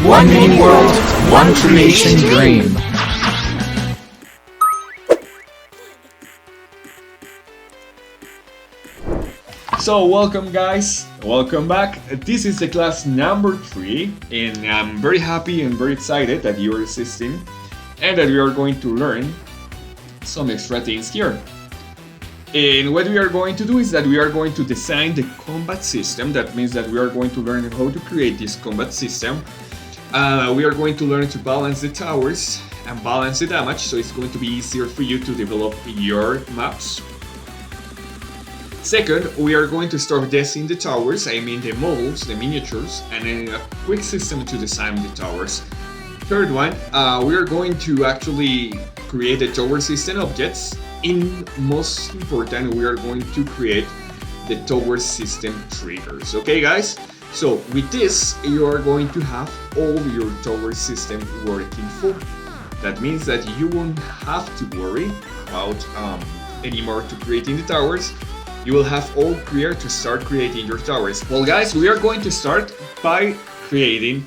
One mini world, one creation dream. So welcome guys, welcome back. This is the class number 3 and I'm very happy and very excited that you are assisting and that we are going to learn some extra things here. And what we are going to do is that we are going to design the combat system. That means that we are going to learn how to create this combat system. We are going to learn to balance the towers and balance the damage, so it's going to be easier for you to develop your maps. Second, we are going to start designing the towers, I mean the models, the miniatures, and then a quick system to design the towers. Third one, we are going to actually create the tower system objects. And most important, we are going to create the tower system triggers. Okay guys? So with this, you are going to have all your tower system working full. That means that you won't have to worry about anymore to creating the towers. You will have all clear to start creating your towers. Well guys, we are going to start by creating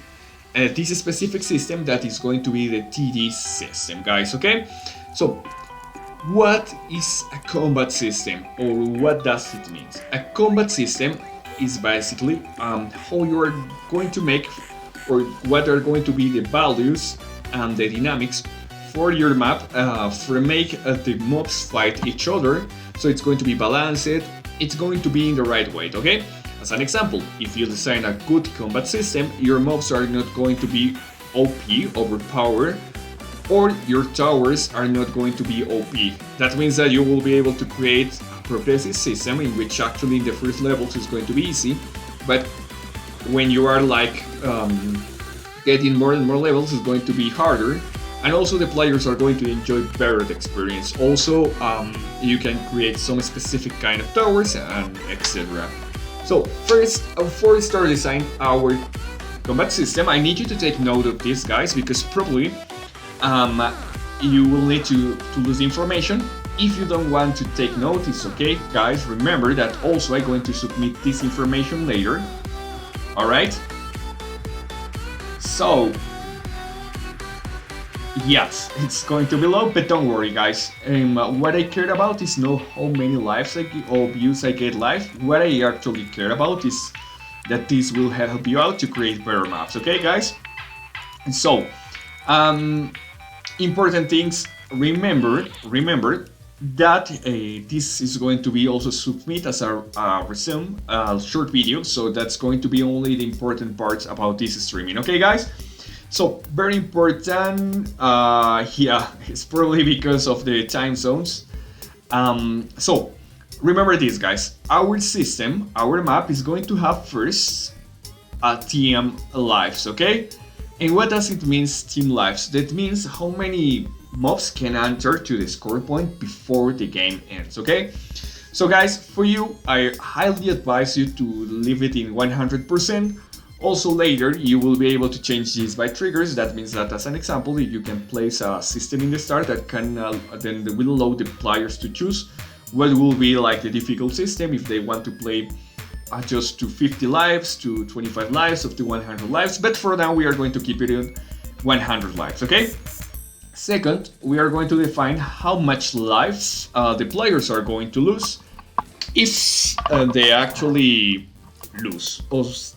this specific system that is going to be the TD system, guys, okay? So what is a combat system, or what does it mean? A combat system is basically how you are going to make, or what are going to be the values and the dynamics for your map for make the mobs fight each other. So it's going to be balanced, it's going to be in the right way, okay? As an example, if you design a good combat system, your mobs are not going to be OP, overpowered, or your towers are not going to be OP. That means that you will be able to create a progressive system in which actually in the first levels is going to be easy, but when you are like getting more and more levels, it's going to be harder. And also the players are going to enjoy better the experience. Also, you can create some specific kind of towers and etc. So first, before we start designing our combat system, I need you to take note of this, guys, because probably you will need to lose information. If you don't want to take note, it's okay, guys. Remember that also I'm going to submit this information later. Alright? So yes, it's going to be low, but don't worry guys. What I care about is not how many lives or views I get live. What I actually care about is that this will help you out to create better maps, okay guys? And so, important things, remember that this is going to be also submit as a resume, short video, so that's going to be only the important parts about this streaming, okay guys? So, very important, yeah, it's probably because of the time zones. So, remember this guys, our system, our map is going to have first team lives, okay? And what does it mean, team lives? That means how many mobs can enter to the score point before the game ends, okay? So guys, for you, I highly advise you to leave it in 100%. Also later, you will be able to change this by triggers. That means that, as an example, if you can place a system in the start that can then will allow the players to choose what will be like the difficult system if they want to play just to 50 lives, to 25 lives, up to 100 lives. But for now, we are going to keep it in 100 lives, okay? Second, we are going to define how much lives the players are going to lose if they actually lose.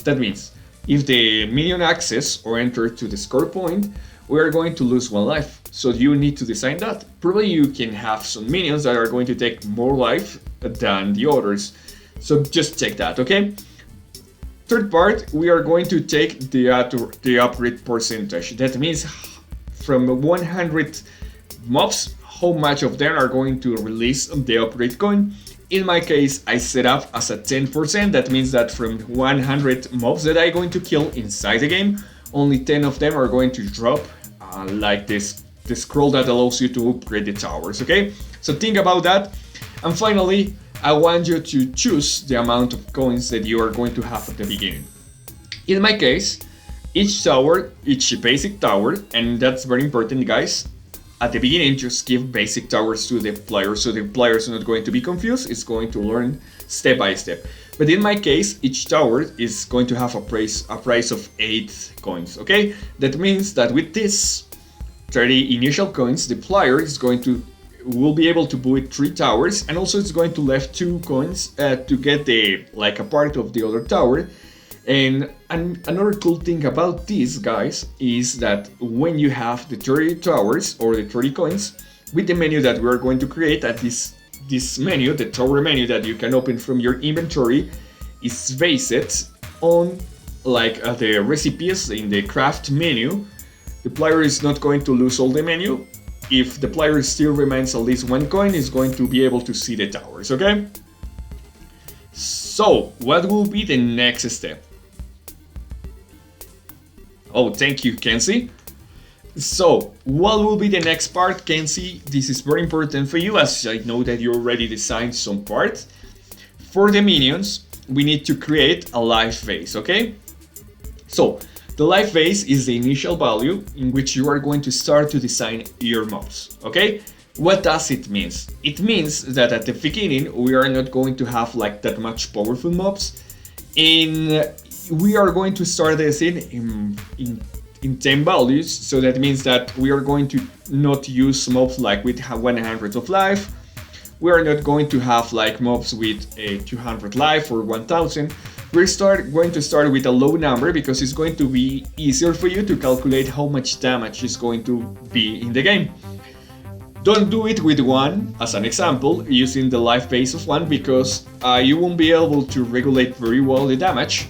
That means if the minion access or enter to the score point, we are going to lose 1 life. So you need to design that. Probably you can have some minions that are going to take more life than the others. So just check that, okay? Third part, we are going to take the upgrade percentage. That means from 100 mobs, how much of them are going to release the upgrade coin. In my case, I set up as a 10%. That means that from 100 mobs that I'm going to kill inside the game, only 10 of them are going to drop like this scroll that allows you to upgrade the towers, okay? So think about that. And finally, I want you to choose the amount of coins that you are going to have at the beginning. In my case, each tower, each basic tower, and that's very important guys, at the beginning just give basic towers to the players so the players are not going to be confused, it's going to learn step by step. But in my case, each tower is going to have a price of 8 coins, okay? That means that with this 30 initial coins, the player will be able to build 3 towers, and also it's going to left 2 coins to get a part of the other tower. And another cool thing about this, guys, is that when you have the 30 towers or the 30 coins, with the menu that we are going to create at this menu, the tower menu that you can open from your inventory, is based on the recipes in the craft menu. The player is not going to lose all the menu. If the player still remains at least 1 coin, is going to be able to see the towers, okay? So, what will be the next step? Oh, thank you, Kenzie. So, what will be the next part, Kenzie? This is very important for you, as I know that you already designed some parts. For the minions, we need to create a life base, okay? So, the life base is the initial value in which you are going to start to design your mobs, okay? What does it mean? It means that at the beginning, we are not going to have that much powerful mobs. We are going to start this in 10 values, so that means that we are going to not use mobs with 100 of life. We are not going to have mobs with 200 life or 1000. We're going to start with a low number because it's going to be easier for you to calculate how much damage is going to be in the game. Don't do it with 1 as an example, using the life base of 1, because you won't be able to regulate very well the damage.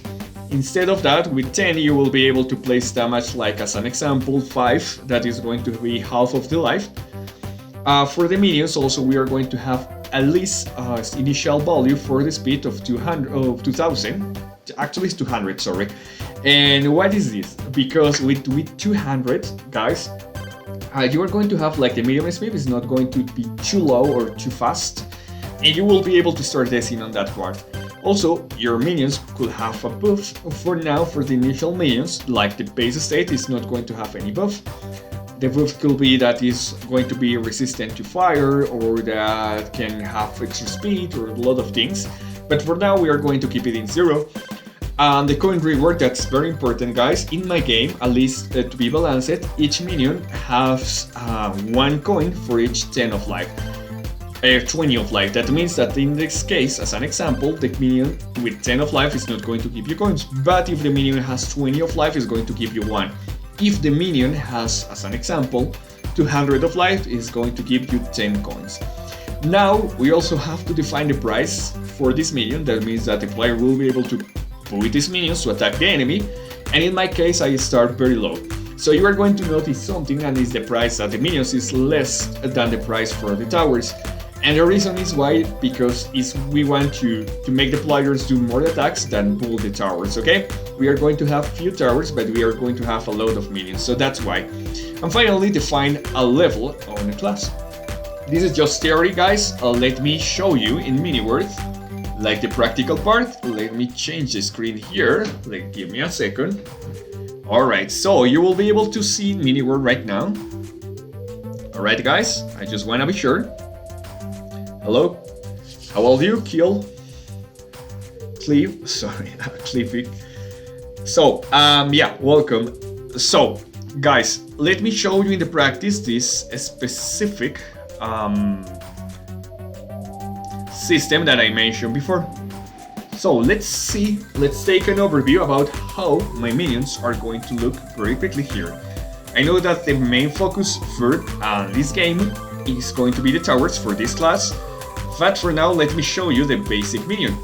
Instead of that, with 10 you will be able to place damage as an example 5, that is going to be half of the life. For the minions also, we are going to have at least initial value for the speed of 2000. Actually it's 200, sorry. And what is this? Because with 200, guys, you are going to have the medium speed is not going to be too low or too fast, and you will be able to start guessing on that part. Also, your minions could have a buff. For now, for the initial minions, the base state is not going to have any buff. The buff could be that is going to be resistant to fire, or that can have extra speed, or a lot of things. But for now, we are going to keep it in 0. And the coin reward, that's very important, guys. In my game, at least to be balanced, each minion has 1 coin for each 10 of life. 20 of life. That means that in this case, as an example, the minion with 10 of life is not going to give you coins. But if the minion has 20 of life, it's going to give you 1. If the minion has, as an example, 200 of life, it's going to give you 10 coins. Now, we also have to define the price for this minion. That means that the player will be able to put these minions to attack the enemy. And in my case, I start very low. So you are going to notice something, and it's the price that the minions is less than the price for the towers. And the reason is why, because we want to make the players do more attacks than pull the towers, okay? We are going to have few towers, but we are going to have a lot of minions, so that's why. And finally, define a level on a class. This is just theory, guys. Let me show you in Multiverse, the practical part. Let me change the screen here. Give me a second. Alright, so you will be able to see Multiverse right now. Alright, guys, I just want to be sure. Hello, how are you, Cleve, sorry, Cleve. So, yeah, welcome. So, guys, let me show you in the practice this specific system that I mentioned before. So, let's take an overview about how my minions are going to look very quickly here. I know that the main focus for this game is going to be the towers for this class. But for now, let me show you the basic minion.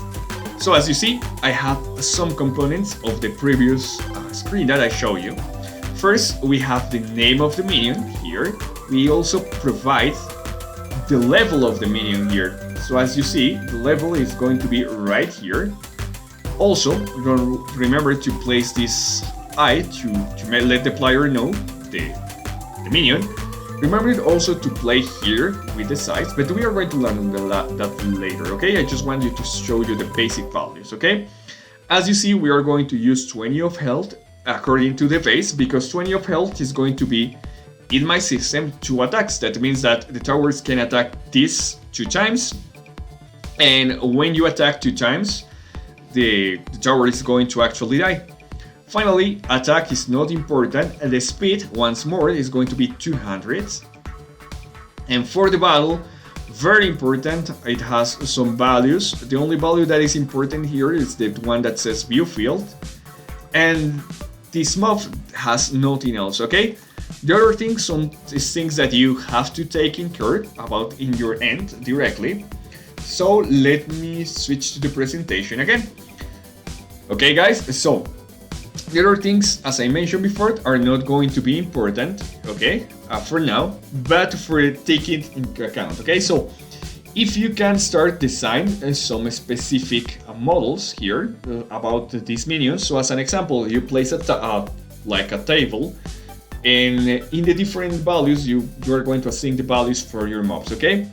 So as you see, I have some components of the previous screen that I showed you. First, we have the name of the minion here. We also provide the level of the minion here. So as you see, the level is going to be right here. Also, remember to place this eye to let the player know the minion. Remember also to play here with the size, but we are going to learn that later, okay? I just want you to show you the basic values, okay? As you see, we are going to use 20 of health according to the base, because 20 of health is going to be, in my system, 2 attacks. That means that the towers can attack this 2 times, and when you attack 2 times, the tower is going to actually die. Finally, attack is not important, the speed, once more, is going to be 200. And for the battle, very important, it has some values. The only value that is important here is the one that says view field. And this mob has nothing else, okay? The other things is things that you have to take in care about in your end directly. So let me switch to the presentation again. Okay guys, so the other things, as I mentioned before, are not going to be important, okay, for now, but for taking into account, okay? So if you can start design some specific models here about these minions. So as an example, you place like a table, and in the different values you are going to assign the values for your mobs, okay?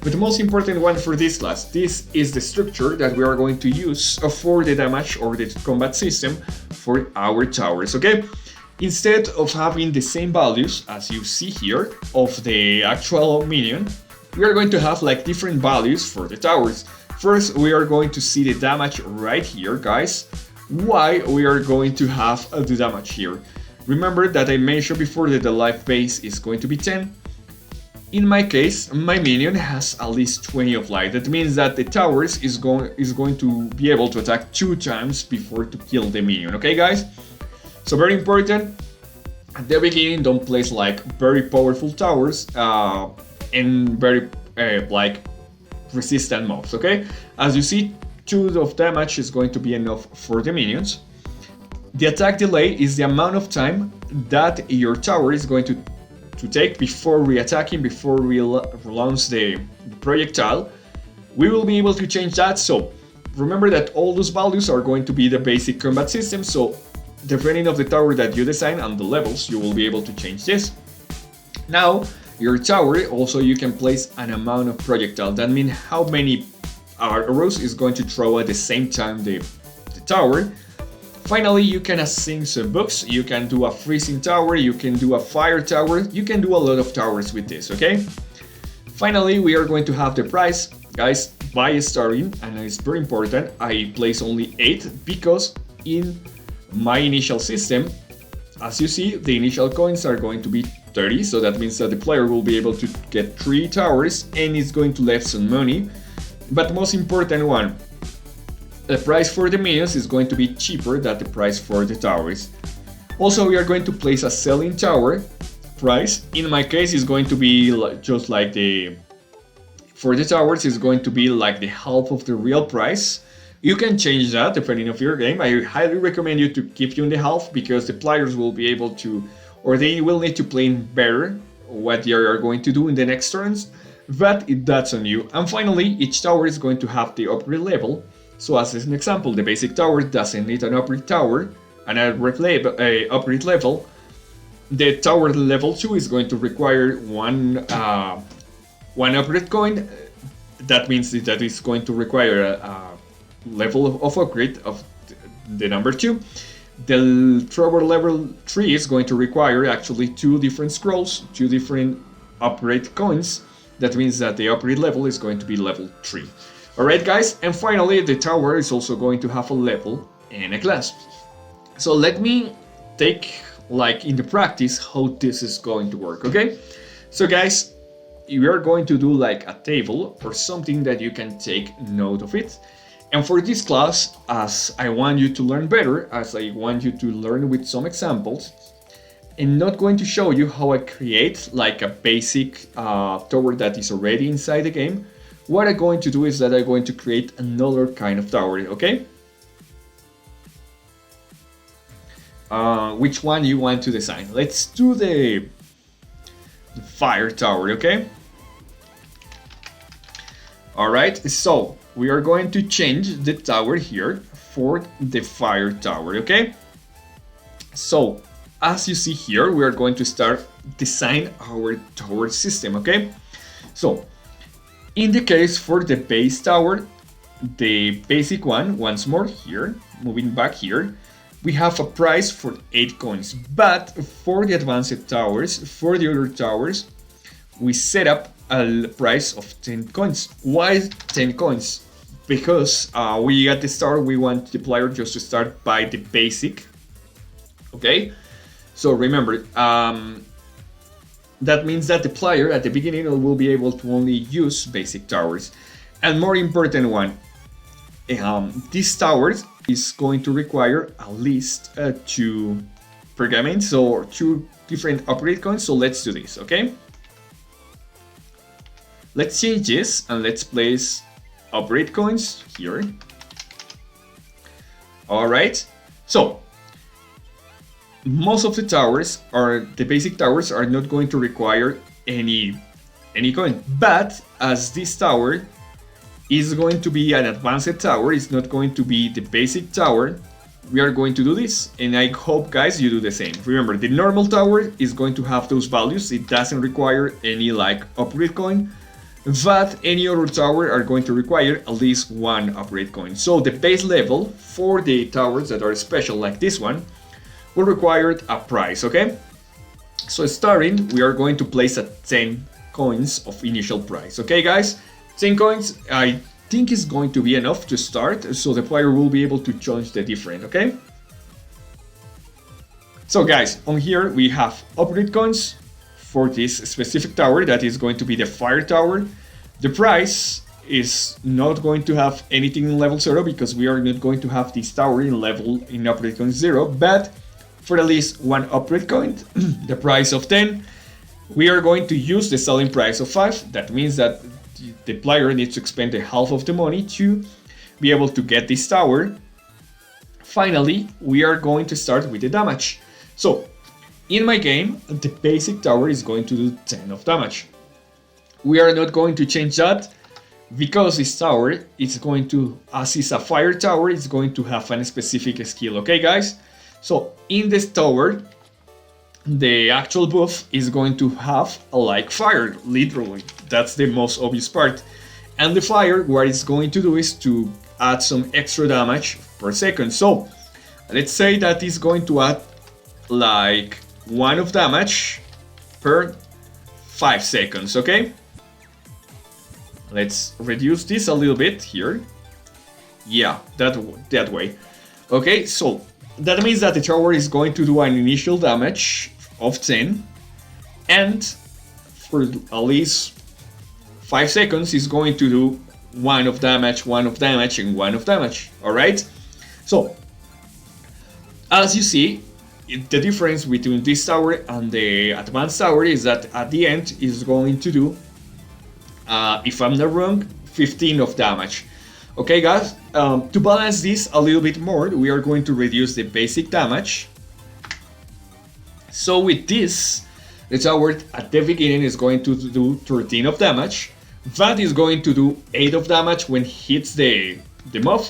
But the most important one for this class, this is the structure that we are going to use for the damage or the combat system for our towers, okay? Instead of having the same values as you see here of the actual minion, we are going to have like different values for the towers. First, we are going to see the damage right here, guys. Why we are going to have the damage here? Remember that I mentioned before that the life base is going to be 10. In my case, my minion has at least 20 of life. That means that the towers is going to be able to attack 2 times before to kill the minion, okay guys? So very important, at the beginning don't place like very powerful towers and very like resistant mobs, okay? As you see, 2 of damage is going to be enough for the minions. The attack delay is the amount of time that your tower is going to take before re-attacking, before we launch the projectile. We will be able to change that, so remember that all those values are going to be the basic combat system, so depending of the tower that you design and the levels, you will be able to change this. Now, your tower, also you can place an amount of projectile. That means how many arrows is going to throw at the same time the tower. Finally, you can assign some books, you can do a freezing tower, you can do a fire tower, you can do a lot of towers with this, okay? Finally, we are going to have the price. Guys, by starting, and it's very important, I place only 8 because in my initial system, as you see, the initial coins are going to be 30, so that means that the player will be able to get 3 towers and it's going to left some money. But the most important one, the price for the minions is going to be cheaper than the price for the towers. Also, we are going to place a selling tower price. In my case, is going to be just like for the towers, is going to be like the half of the real price. You can change that depending on your game. I highly recommend you to keep you in the half because the players will be able to, or they will need to plan better what they are going to do in the next turns. But that's on you. And finally, each tower is going to have the upgrade level. So as an example, the basic tower doesn't need an upgrade tower, an upgrade level. The tower level 2 is going to require one upgrade coin. That means that it's going to require a level of upgrade of the number 2. The tower level 3 is going to require actually 2 different scrolls, 2 different upgrade coins. That means that the upgrade level is going to be level 3. Alright guys, and finally the tower is also going to have a level and a class. So let me take like in the practice how this is going to work, okay? So guys, we are going to do like a table or something that you can take note of it. And for this class, as I want you to learn better, as I want you to learn with some examples, I'm not going to show you how I create like a basic tower that is already inside the game. What I'm going to do is that I'm going to create another kind of tower, okay? Which one you want to design? Let's do the fire tower, okay? Alright, so we are going to change the tower here for the fire tower, okay? So, as you see here, we are going to start design our tower system, okay? So, in the case for the base tower, the basic one, once more here, moving back here, we have a price for 8 coins. But for the advanced towers, for the other towers, we set up a price of 10 coins. Why 10 coins? because we at the start we want the player just to start by the basic. Okay, so remember, that means that the player at the beginning will be able to only use basic towers. And more important one, these towers is going to require at least 2 pergaments, so 2 different upgrade coins. So let's do this, okay? Let's change this and let's place upgrade coins here. All right, so most of the towers, or the basic towers, are not going to require any coin, but as this tower is going to be an advanced tower, it's not going to be the basic tower, we are going to do this, and I hope guys you do the same. Remember, the normal tower is going to have those values, it doesn't require any like upgrade coin, but any other tower are going to require at least 1 upgrade coin. So the base level for the towers that are special like this one will require a price, okay? So starting, we are going to place at 10 coins of initial price, okay guys? 10 coins, I think is going to be enough to start, so the player will be able to change the different, okay? So guys, on here we have upgrade coins for this specific tower that is going to be the fire tower. The price is not going to have anything in level 0 because we are not going to have this tower in upgrade coin 0, but for at least 1 upgrade coin, the price of 10, we are going to use the selling price of 5. That means that the player needs to expend the half of the money to be able to get this tower. Finally, we are going to start with the damage. So, in my game, the basic tower is going to do 10 of damage. We are not going to change that because this tower is going to, as it's a fire tower, it's going to have a specific skill, okay guys? So, in this tower, the actual buff is going to have a like fire, literally. That's the most obvious part. And the fire, what it's going to do is to add some extra damage per second. So, let's say that it's going to add like 1 of damage per 5 seconds, okay? Let's reduce this a little bit here. Yeah, that way. Okay, so that means that the tower is going to do an initial damage of 10, and for at least 5 seconds is going to do 1 of damage, 1 of damage, and 1 of damage. Alright? So, as you see, the difference between this tower and the advanced tower is that at the end is going to do, if I'm not wrong, 15 of damage. Okay guys, to balance this a little bit more, we are going to reduce the basic damage. So with this, the tower at the beginning is going to do 13 of damage. That is going to do 8 of damage when hits the mob.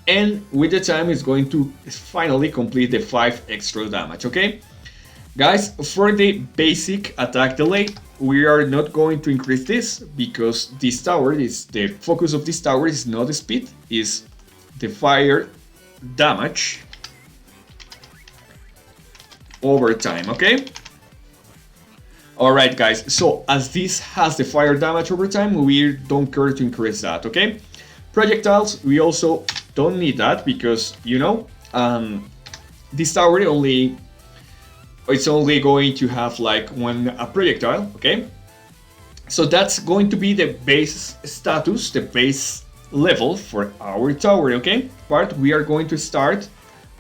And with the time is going to finally complete the 5 extra damage, okay? Guys, for the basic attack delay, we are not going to increase this because this tower is, the focus of this tower is not the speed, is the fire damage over time, okay? Alright guys, so as this has the fire damage over time, we don't care to increase that, okay? Projectiles, we also don't need that because, you know, this tower it's only going to have like a projectile, okay? So that's going to be the base status, the base level for our tower, okay? But we are going to start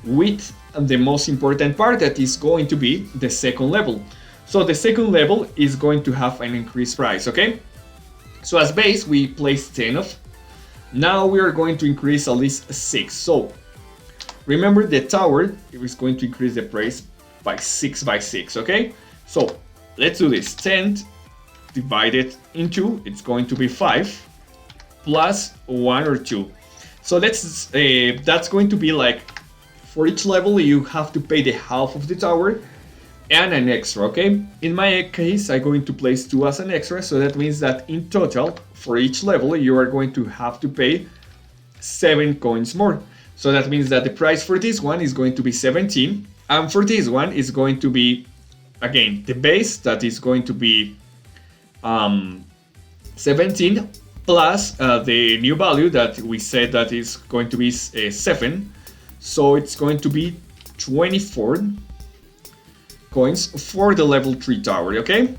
with the most important part, that is going to be the second level. So the second level is going to have an increased price, okay? So as base, we place 10 of. Now we are going to increase at least 6. So remember, the tower is going to increase the price by 6 by 6, okay? So let's do this. 10 divided into, it's going to be 5 plus 1 or 2. So that's going to be like, for each level you have to pay the half of the tower and an extra, okay? In my case, I'm going to place 2 as an extra, so that means that in total, for each level, you are going to have to pay 7 coins more. So that means that the price for this one is going to be 17, and for this one is going to be, again, the base, that is going to be 17 plus the new value that we said that is going to be 7. So it's going to be 24 coins for the level 3 tower, okay?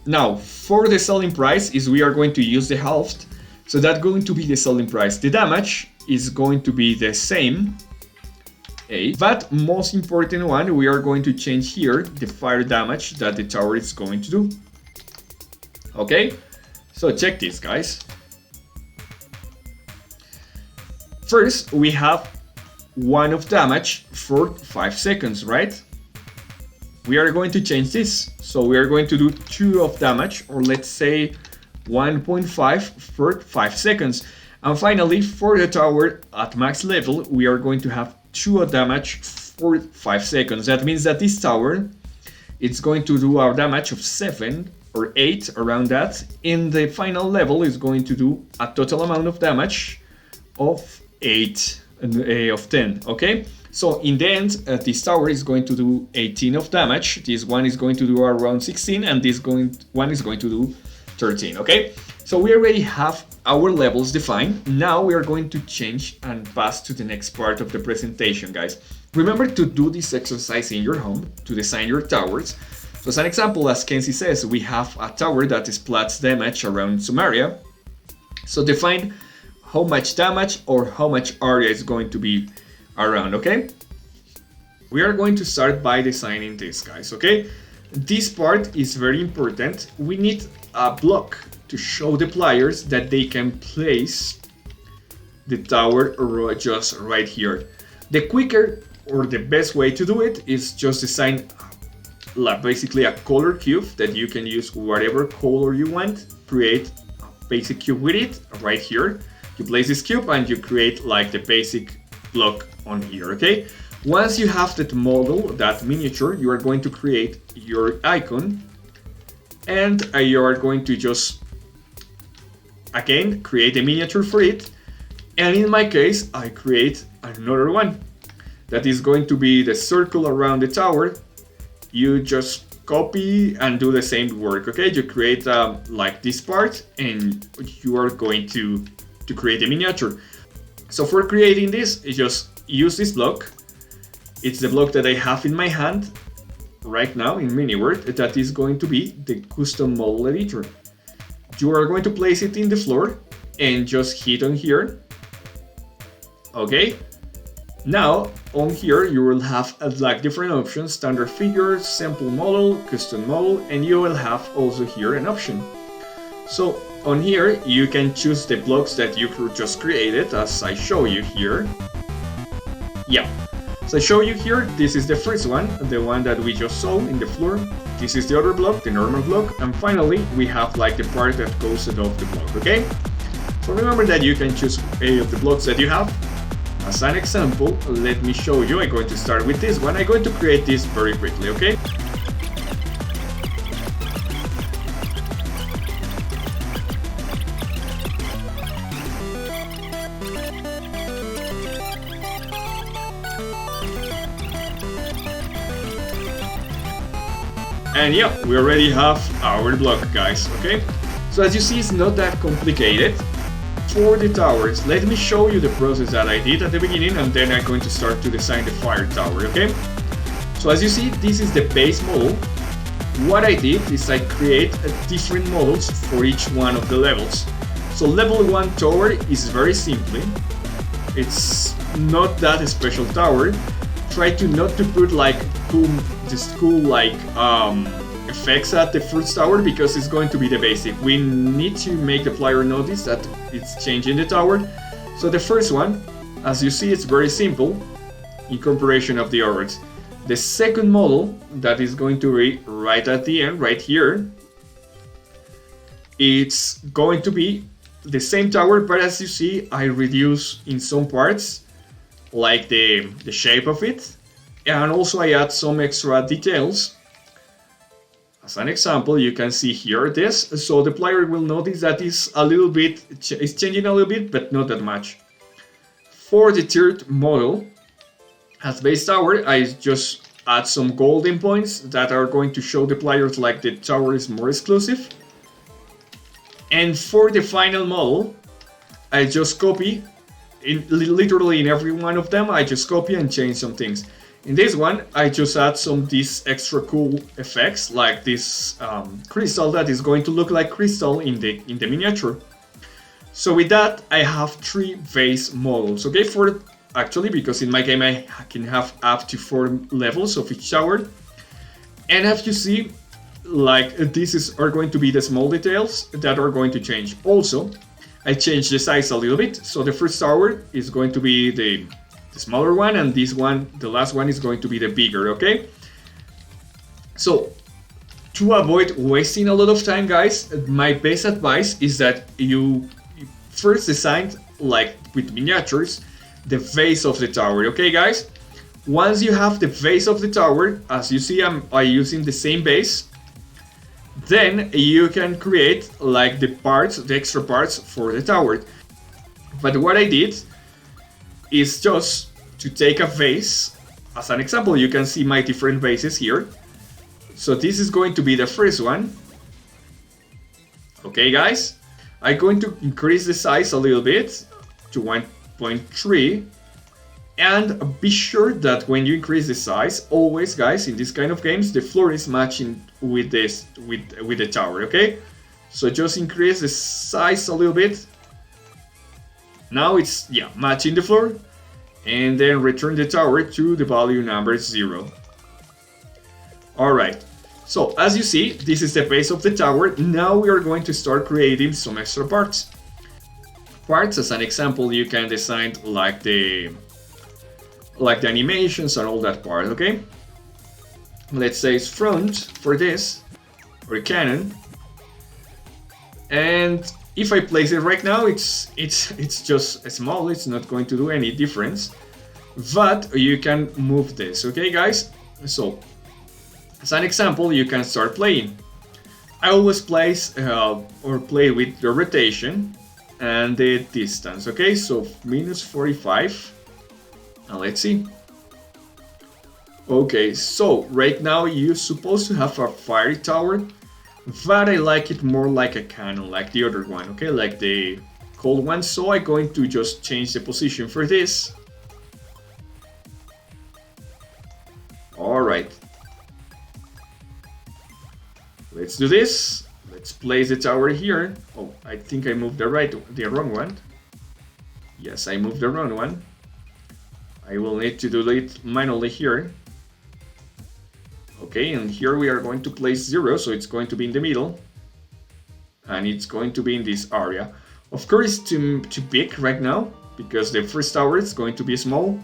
Now, for the selling price is we are going to use the halved, so that's going to be the selling price. The damage is going to be the same, but most important one, we are going to change here the fire damage that the tower is going to do. Okay, so check this, guys. First, we have 1 of damage for 5 seconds, right? We are going to change this. So we are going to do 2 of damage, or let's say 1.5 for 5 seconds. And finally, for the tower at max level, we are going to have 2 of damage for 5 seconds. That means that this tower, it's going to do our damage of 7 or 8, around that. In the final level, is going to do a total amount of damage of 8 of 10, okay? So in the end, this tower is going to do 18 of damage, this one is going to do around 16, and this one is going to do 13, okay? So we already have our levels defined. Now we are going to change and pass to the next part of the presentation, guys. Remember to do this exercise in your home, to design your towers. So as an example, as Kenzie says, we have a tower that splats damage around some area. So define how much damage or how much area is going to be around, okay? We are going to start by designing this, guys, okay? This part is very important. We need a block to show the players that they can place the tower just right here. The quicker or the best way to do it is just design basically a color cube that you can use whatever color you want. Create a basic cube with it right here. You place this cube and you create like the basic block on here, okay? Once you have that model, that miniature, you are going to create your icon, and you are going to just again create a miniature for it. And in my case, I create another one that is going to be the circle around the tower. You just copy and do the same work, okay? You create like this part, and you are going to create a miniature. So for creating this, you just use this block. It's the block that I have in my hand right now in MiniWord. That is going to be the custom model editor. You are going to place it in the floor and just hit on here. Okay. Now on here you will have like different options: standard figure, sample model, custom model, and you will have also here an option. So on here you can choose the blocks that you just created, as I show you here. Yeah, so I show you here, this is the first one, the one that we just saw in the floor. This is the other block, the normal block, and finally we have like the part that goes above the block, okay? So remember that you can choose any of the blocks that you have. As an example, let me show you. I'm going to start with this one. I'm going to create this very quickly, okay? And yeah, we already have our block, guys, okay? So as you see, it's not that complicated. For the towers, let me show you the process that I did at the beginning, and then I'm going to start to design the fire tower, okay? So as you see, this is the base model. What I did is I create different models for each one of the levels. So level 1 tower is very simply, it's not that special tower. Try to not to put like cool effects at the first tower, because it's going to be the basic. We need to make the player notice that it's changing the tower. So the first one, as you see, it's very simple in comparison of the others. The second model that is going to be right at the end, right here, it's going to be the same tower, but as you see, I reduce in some parts like the shape of it, and also I add some extra details. As an example, you can see here this, so the player will notice that it's a little bit, it's changing a little bit, but not that much. For the third model, as base tower, I just add some golden points that are going to show the players like the tower is more exclusive. And for the final model, I just copy, literally in every one of them, I just copy and change some things. In this one, I just add some these extra cool effects, like this crystal that is going to look like crystal in the miniature. So with that, I have 3 base models, okay? Actually, because in my game I can have up to 4 levels of each tower. And as you see, like are going to be the small details that are going to change. Also, I changed the size a little bit. So the first tower is going to be the smaller one, and this one, the last one, is going to be the bigger, okay? So to avoid wasting a lot of time, guys, my best advice is that you first design, like with miniatures, the base of the tower, okay guys? Once you have the base of the tower, as you see, I'm using the same base, then you can create like the extra parts for the tower. But what I did is just to take a base. As an example, you can see my different bases here. So this is going to be the first one. Okay guys, I'm going to increase the size a little bit to 1.3. And be sure that when you increase the size, always guys, in this kind of games, the floor is matching with with the tower, okay? So just increase the size a little bit. Now it's, yeah, matching the floor. And then return the tower to the value number 0. Alright, so as you see, this is the base of the tower. Now we are going to start creating some extra parts. As an example, you can design like the animations and all that part, okay? Let's say it's front for this, or cannon. And if I place it right now, it's just small, it's not going to do any difference. But you can move this, okay guys? So, as an example, you can start playing. I always place or play with the rotation and the distance, okay? So -45. Now let's see. Okay, so right now you're supposed to have a fire tower, but I like it more like a cannon, like the other one, okay? Like the cold one. So I'm going to just change the position for this. Alright. Let's do this. Let's place the tower here. Oh, I think I moved the wrong one. Yes, I moved the wrong one. I will need to do it manually here. Okay, and here we are going to place 0, so it's going to be in the middle. And it's going to be in this area. Of course, it's too big right now, because the first tower is going to be small.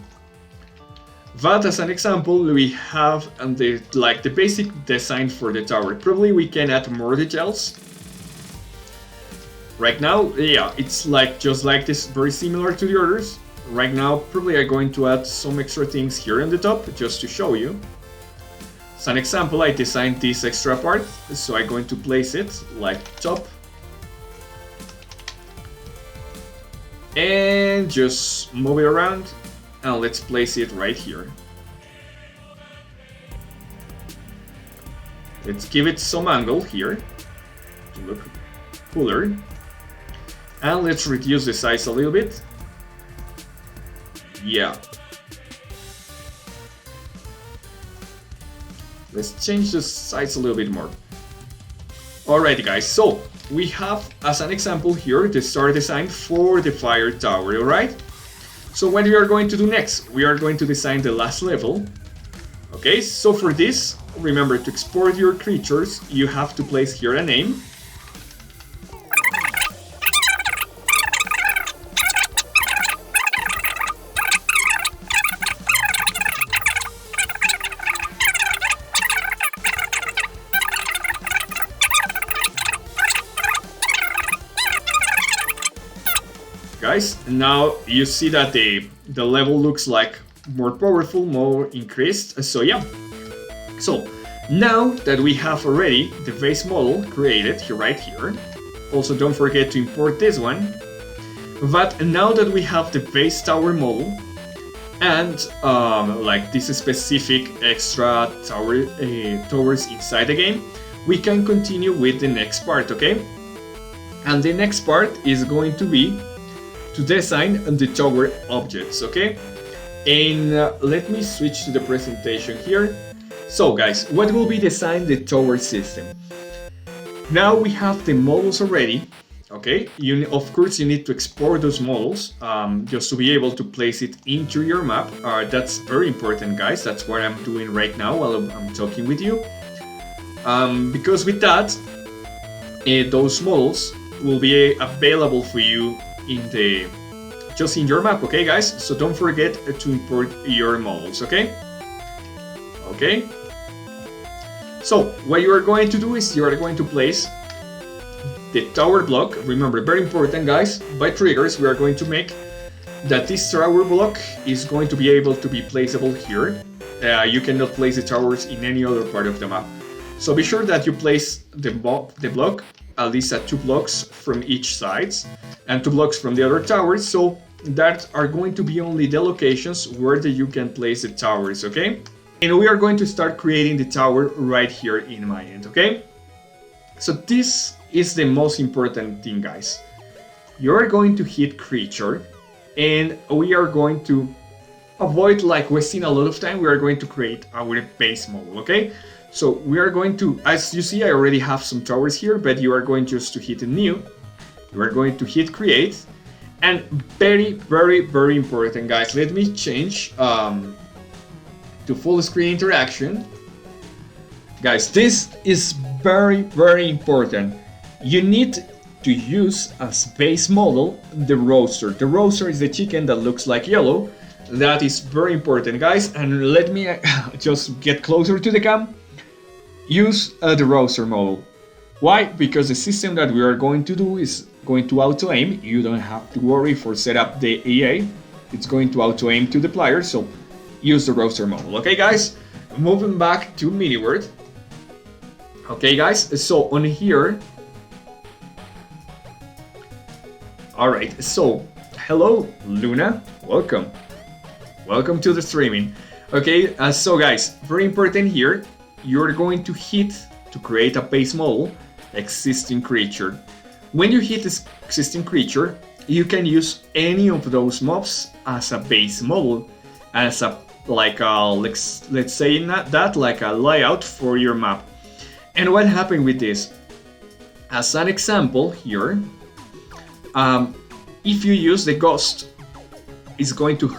But as an example, we have the basic design for the tower. Probably we can add more details. Right now, yeah, it's just like this, very similar to the others. Right now, probably I'm going to add some extra things here on the top, just to show you. As an example, I designed this extra part, so I'm going to place it like top. And just move it around, and let's place it right here. Let's give it some angle here to look cooler. And let's reduce the size a little bit. Yeah. Let's change the size a little bit more. Alright guys, so we have as an example here the start design for the fire tower, alright? So what we are going to do next? We are going to design the last level. Okay, so for this, remember to export your creatures, you have to place here a name. Guys, now you see that the level looks like more powerful, more increased. So yeah. So now that we have already the base model created right here, also don't forget to import this one. But now that we have the base tower model and like this specific extra towers inside the game, we can continue with the next part, okay? And the next part is going to be to design the tower objects, okay? And let me switch to the presentation here. So guys, what will be designed the tower system? Now we have the models already, okay? Of course you need to export those models just to be able to place it into your map. That's very important, guys. That's what I'm doing right now while I'm talking with you. Because with that, those models will be available for you in your map, okay guys? So don't forget to import your models, okay? Okay. So what you are going to do is you are going to place the tower block. Remember, very important, guys, by triggers we are going to make that this tower block is going to be able to be placeable here. You cannot place the towers in any other part of the map. So be sure that you place the block at least at 2 blocks from each sides and 2 blocks from the other towers, so that are going to be only the locations where you can place the towers, okay? And we are going to start creating the tower right here in my end, okay? So this is the most important thing, guys. You're going to hit creature, and we are going to avoid like wasting a lot of time. We are going to create our base model, okay? So we are going to, as you see, I already have some towers here, but you are going just to hit new. You are going to hit create, and very, very, very important, guys. Let me change to full screen interaction. Guys, this is very, very important. You need to use as base model the roaster. The roaster is the chicken that looks like yellow. That is very important, guys. And let me just get closer to the cam. Use the roaster model. Why? Because the system that we are going to do is going to auto aim. You don't have to worry for set up the EA. It's going to auto aim to the player, so use the roaster model. Okay, guys? Moving back to MiniWord. Okay, guys? So on here. Alright, so hello Luna, welcome. Welcome to the streaming. Okay, so guys, very important here. You're going to hit to create a base model, existing creature. When you hit this existing creature, you can use any of those mobs as a base model, as a let's say that like a layout for your map. And what happened with this? As an example here, if you use the ghost, it's going to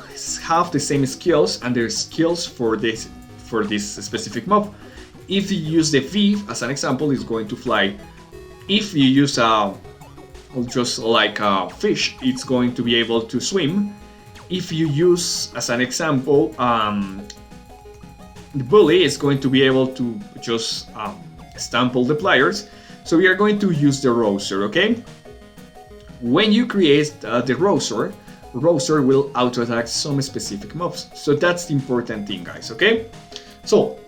have the same skills and their skills for this specific mob. If you use the thief, as an example, it's going to fly. If you use just like a fish, it's going to be able to swim. If you use, as an example, the bully, is going to be able to just stamp all the players. So we are going to use the roaster, okay? When you create the roaster will auto-attack some specific mobs. So that's the important thing, guys, okay? So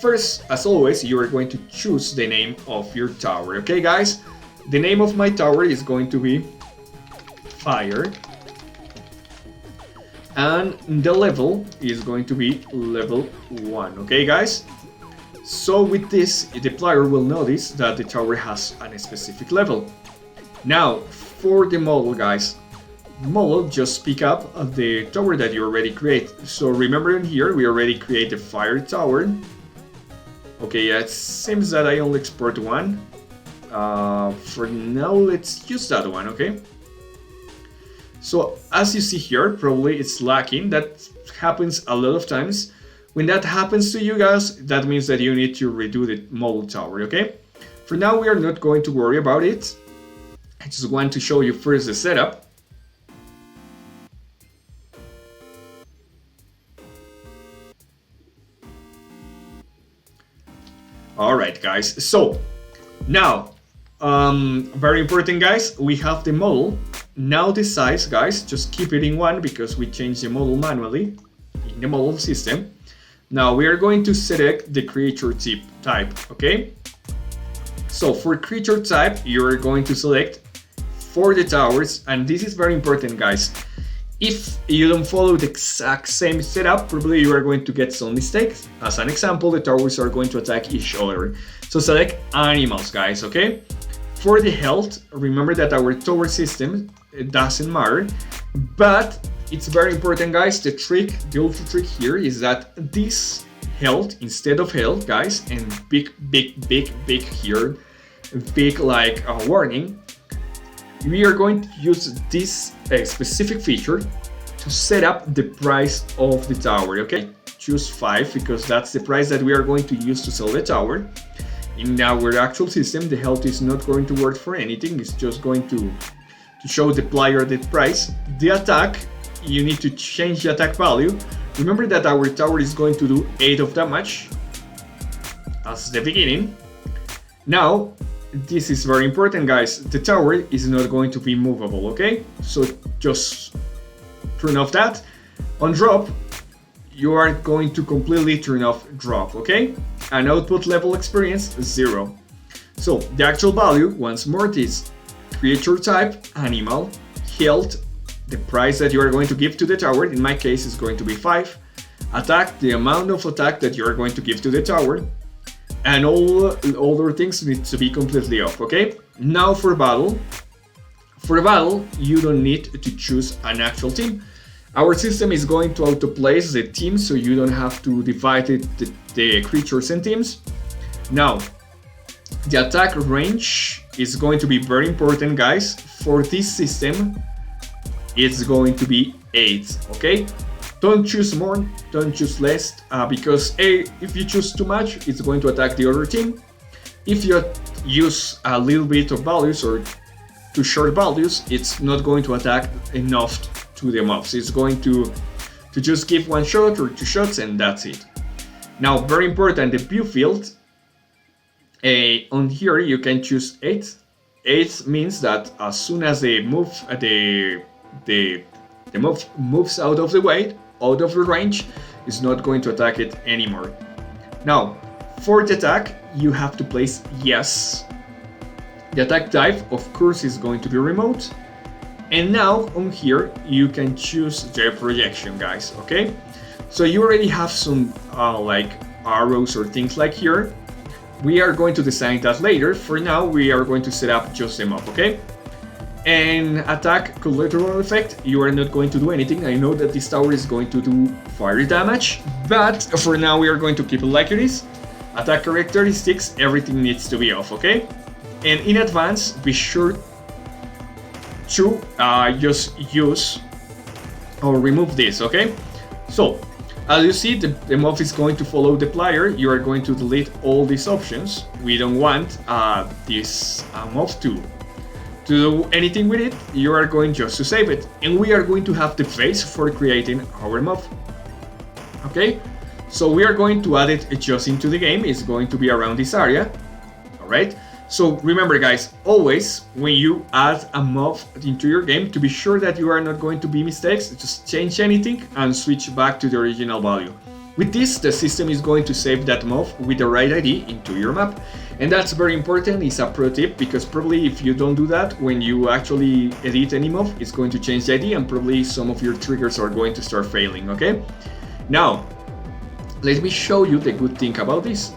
first, as always, you are going to choose the name of your tower, okay, guys? The name of my tower is going to be Fire. And the level is going to be level 1, okay, guys? So with this, the player will notice that the tower has a specific level. Now, for the model, guys, model just pick up the tower that you already create. So remember in here, we already create the fire tower. Okay, it seems that I only export one. For now, let's use that one, okay? So as you see here, probably it's lacking. That happens a lot of times. When that happens to you guys, that means that you need to redo the model tower, okay? For now, we are not going to worry about it. I just want to show you first the setup. Alright, guys, so now, very important, guys, we have the model. Now the size, guys, just keep it in 1 because we changed the model manually in the model system. Now we are going to select the creature type, okay? So for creature type, you're going to select for the towers, and this is very important, guys. If you don't follow the exact same setup, probably you are going to get some mistakes. As an example, the towers are going to attack each other. So select animals, guys, okay? For the health, remember that our tower system, it doesn't matter, but it's very important, guys. The ultra trick here is that this health, instead of health, guys, and big here, big like a warning, we are going to use this specific feature to set up the price of the tower, okay? Choose 5 because that's the price that we are going to use to sell the tower. In our actual system, the health is not going to work for anything. It's just going to show the player the price. The attack, you need to change the attack value. Remember that our tower is going to do 8 of damage as the beginning. Now, this is very important, guys. The tower is not going to be movable, okay? So just turn off that. On drop, you are going to completely turn off drop, okay? And output level experience 0. So the actual value, once more, is creature type, animal, health, the price that you are going to give to the tower, in my case is going to be 5. Attack, the amount of attack that you are going to give to the tower, and all other things need to be completely off, okay? Now for battle. For battle, you don't need to choose an actual team. Our system is going to auto-place the teams, so you don't have to divide the creatures and teams. Now, the attack range is going to be very important, guys. For this system, it's going to be 8, okay? Don't choose more, don't choose less, because if you choose too much, it's going to attack the other team. If you use a little bit of values or too short values, it's not going to attack enough to the mobs. It's going to just give 1 shot or 2 shots and that's it. Now, very important, the view field. On here you can choose 8. 8 means that as soon as the mob moves out of the way, out of the range, is not going to attack it anymore. Now, for the attack, you have to place yes. The attack type, of course, is going to be remote. And now on here you can choose the projection, guys, okay? So you already have some like arrows or things like here. We are going to design that later. For now, we are going to set up just the mob, okay? And attack collateral effect, you are not going to do anything. I know that this tower is going to do fire damage, but for now we are going to keep it like it is. Attack characteristics, everything needs to be off, okay? And in advance, be sure to just use or remove this, okay? So, as you see, the mob is going to follow the player. You are going to delete all these options. We don't want this mob to do anything with it. You are going just to save it. And we are going to have the phase for creating our mob. Okay? So we are going to add it just into the game. It's going to be around this area. Alright? So remember, guys, always when you add a mob into your game, to be sure that you are not going to be mistakes, just change anything and switch back to the original value. With this, the system is going to save that mob with the right ID into your map. And that's very important. It's a pro tip, because probably if you don't do that, when you actually edit any mob, it's going to change the ID and probably some of your triggers are going to start failing, okay? Now, let me show you the good thing about this.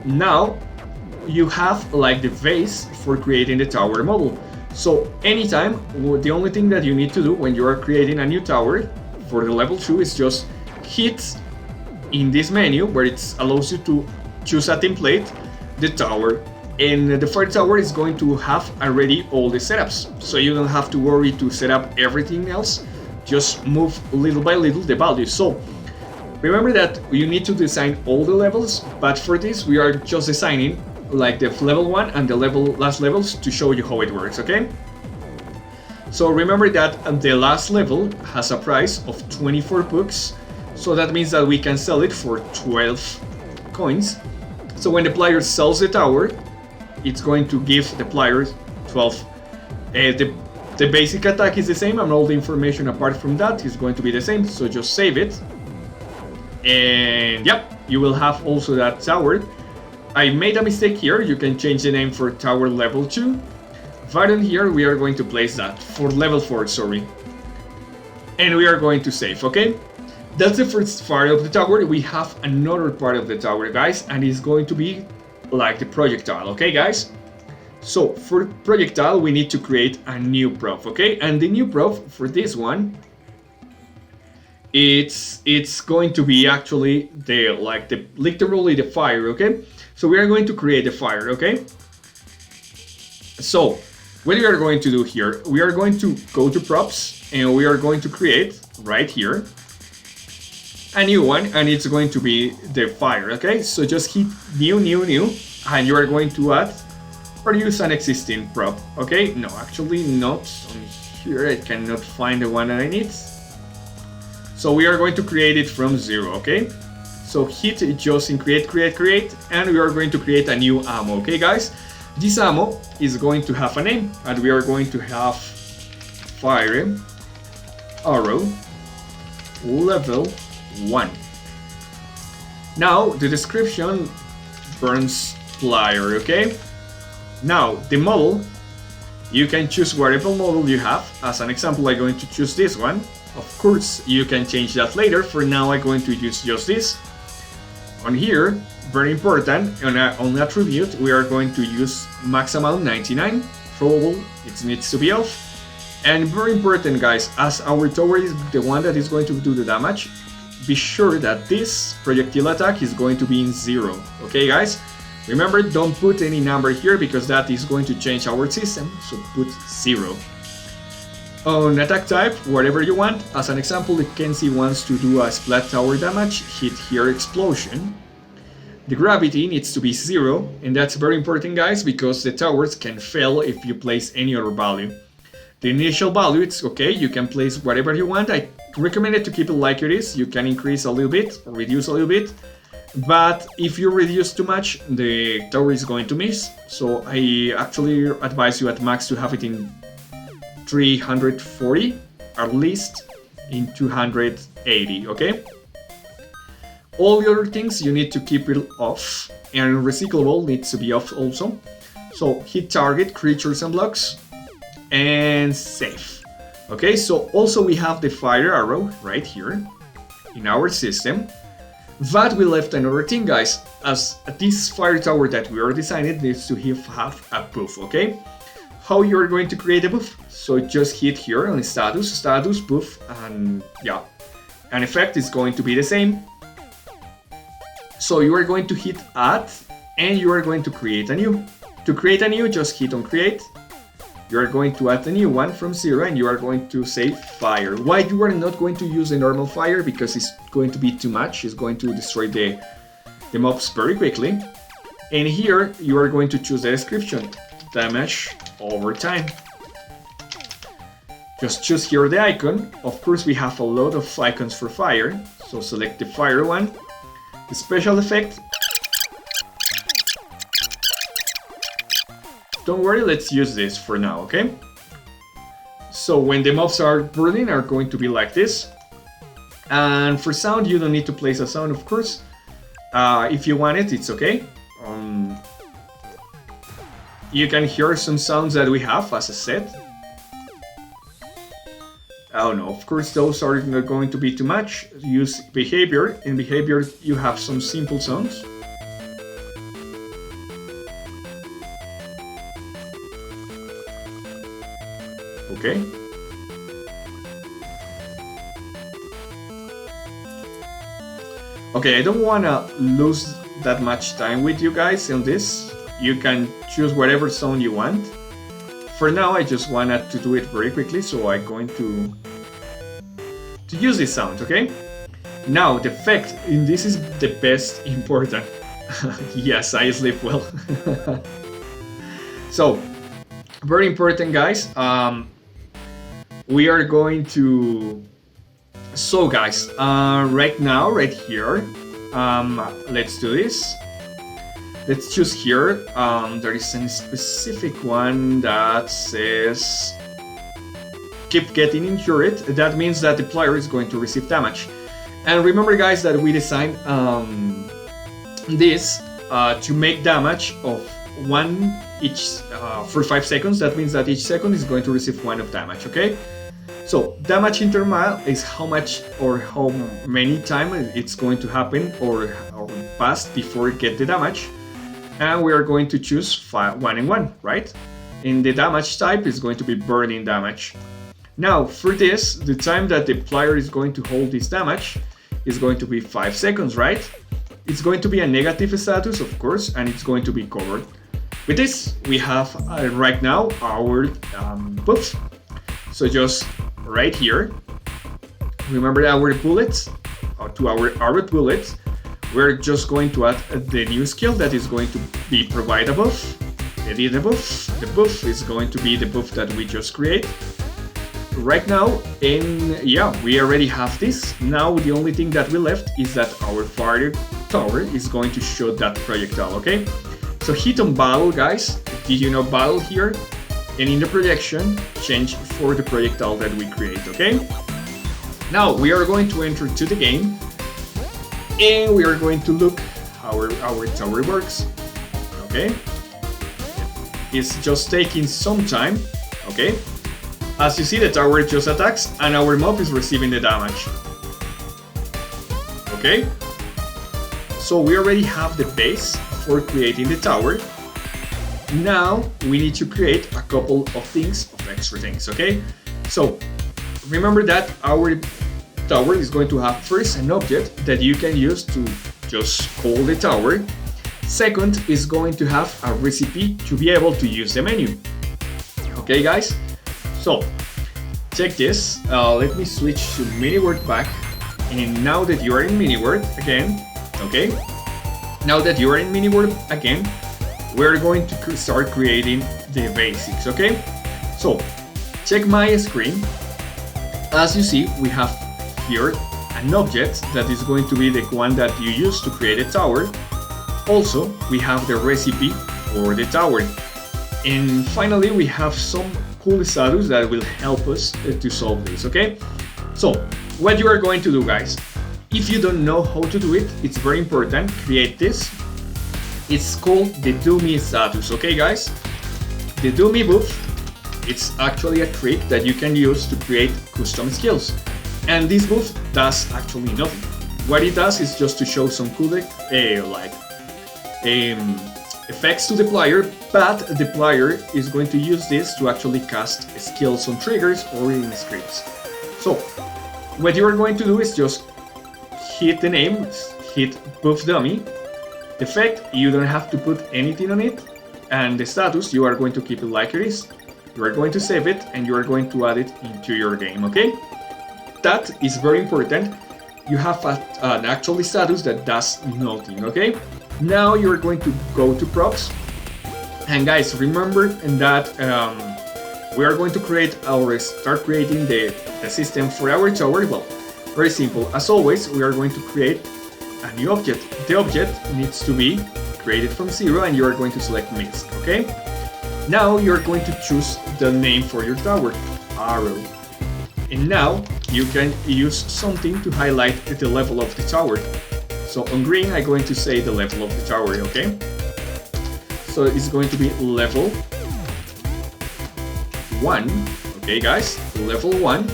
Now, you have like the base for creating the tower model. So anytime, the only thing that you need to do when you are creating a new tower for the level 2 is just hit in this menu where it allows you to choose a template, the tower, and the fire tower is going to have already all the setups. So you don't have to worry to set up everything else, just move little by little the values. So remember that you need to design all the levels, but for this we are just designing like the level 1 and the last levels to show you how it works, okay? So remember that the last level has a price of 24 books, so that means that we can sell it for 12 coins. So when the player sells the tower, it's going to give the player 12. The basic attack is the same, and all the information apart from that is going to be the same, so just save it. And yep, you will have also that tower. I made a mistake here. You can change the name for tower level 2. But on here we are going to place that for level 4, sorry. And we are going to save, okay? That's the first part of the tower. We have another part of the tower, guys, and it's going to be like the projectile, okay, guys? So for projectile, we need to create a new prop, okay? And the new prop for this one, it's going to be actually literally the fire, okay? So we are going to create the fire, okay? So what we are going to do here, we are going to go to props and we are going to create right here a new one, and it's going to be the fire, okay? So just hit new, and you are going to add or use an existing prop, okay? No, actually not on here. I cannot find the one that I need. So we are going to create it from 0, okay? So hit just in create, and we are going to create a new ammo, okay guys? This ammo is going to have a name, and we are going to have fire arrow level 1. Now the description burns plier, okay? Now the model, you can choose whatever model you have. As an example, I'm going to choose this one. Of course, you can change that later. For now, I'm going to use just this. On here, very important, on attribute, we are going to use max amount 99. Probable, it needs to be off. And very important, guys, as our tower is the one that is going to do the damage, be sure that this projectile attack is going to be in 0. Okay, guys? Remember, don't put any number here because that is going to change our system, so put 0. On attack type, whatever you want. As an example, if Kenzie wants to do a splat tower damage, hit here explosion. The gravity needs to be 0, and that's very important, guys, because the towers can fail if you place any other value. The initial value, it's okay, you can place whatever you want. I recommend it to keep it like it is. You can increase a little bit or reduce a little bit, but if you reduce too much, the tower is going to miss. So I actually advise you at max to have it in 340, at least in 280, okay? All the other things you need to keep it off, and recyclable needs to be off also. So hit target, creatures and blocks, and save. Okay, so also we have the fire arrow right here in our system, but we left another thing, guys, as this fire tower that we are designing needs to have a buff, okay? How you're going to create a buff? So just hit here on status buff, and yeah, an effect is going to be the same. So you are going to hit add, and you are going to create a new. To create a new, just hit on create. You are going to add a new one from 0, and you are going to say fire. Why you are not going to use the normal fire? Because it's going to be too much. It's going to destroy the mobs very quickly. And here you are going to choose the description, damage over time. Just choose here the icon. Of course, we have a lot of icons for fire, so select the fire one. The special effect, don't worry, let's use this for now, okay? So when the mobs are burning, are going to be like this. And for sound, you don't need to place a sound, of course. If you want it, it's okay. You can hear some sounds that we have, as I said. Oh no, of course those are not going to be too much. Use behavior. In behavior you have some simple sounds. Okay. Okay, I don't wanna lose that much time with you guys on this. You can choose whatever sound you want. For now, I just wanted to do it very quickly, so I'm going to use this sound, okay? Now, the effect, and this is the best important. Yes, I sleep well. So, very important, guys. We are going to... So, guys, right now, right here, let's do this. Let's choose here. There is a specific one that says keep getting injured. That means that the player is going to receive damage. And remember, guys, that we designed this to make damage of 1 each for 5 seconds. That means that each second is going to receive 1 of damage, okay? So damage interval is how much or how many times it's going to happen or pass before you get the damage. and we are going to choose 1 and 1, right? And the damage type is going to be burning damage. Now, for this, the time that the player is going to hold this damage is going to be 5 seconds, right? It's going to be a negative status, of course, and it's going to be covered. With this, we have right now our buff. So just right here, remember our bullets, to our arrow bullets, we're just going to add the new skill that is going to be provide a buff. Edit the buff. The buff is going to be the buff that we just create right now, and yeah, we already have this. Now the only thing that we left is that our fire tower is going to show that projectile, okay? So hit on battle, guys. Did you know battle here? And in the projection, change for the projectile that we create, okay? Now we are going to enter to the game, and we are going to look how our tower works, okay? It's just taking some time, okay? As you see, the tower just attacks and our mob is receiving the damage. Okay? So we already have the base for creating the tower. Now we need to create a couple of things, of extra things, okay? So remember that our tower is going to have first an object that you can use to just call the tower. Second is going to have a recipe to be able to use the menu. Okay, guys? So, check this. Let me switch to MiniWord back. And now that you are in MiniWord again, okay? Now that you are in MiniWord again, we're going to start creating the basics, okay? So, check my screen. As you see, we have here an object that is going to be the one that you use to create a tower. Also, we have the recipe for the tower. And finally, we have some cool status that will help us to solve this, okay? So, what you are going to do, guys, if you don't know how to do it, it's very important, create this. It's called the Do Me status, okay, guys? The Do Me buff, it's actually a trick that you can use to create custom skills. And this buff does actually nothing. What it does is just to show some cool effects to the player, but the player is going to use this to actually cast skills on triggers or in scripts. So, what you are going to do is just hit the name, hit buff dummy. The effect, you don't have to put anything on it, and the status, you are going to keep it like it is. You are going to save it, and you are going to add it into your game, okay? That is very important. You have an actual status that does nothing, okay? Now you're going to go to props, and guys, remember that we are going to start creating the system for our tower. Well, very simple. As always, we are going to create a new object. The object needs to be created from 0, and you are going to select Mist, okay? Now you're going to choose the name for your tower, Arrow. And now you can use something to highlight the level of the tower. So on green, I'm going to say the level of the tower, okay? So it's going to be level 1, okay guys, level 1.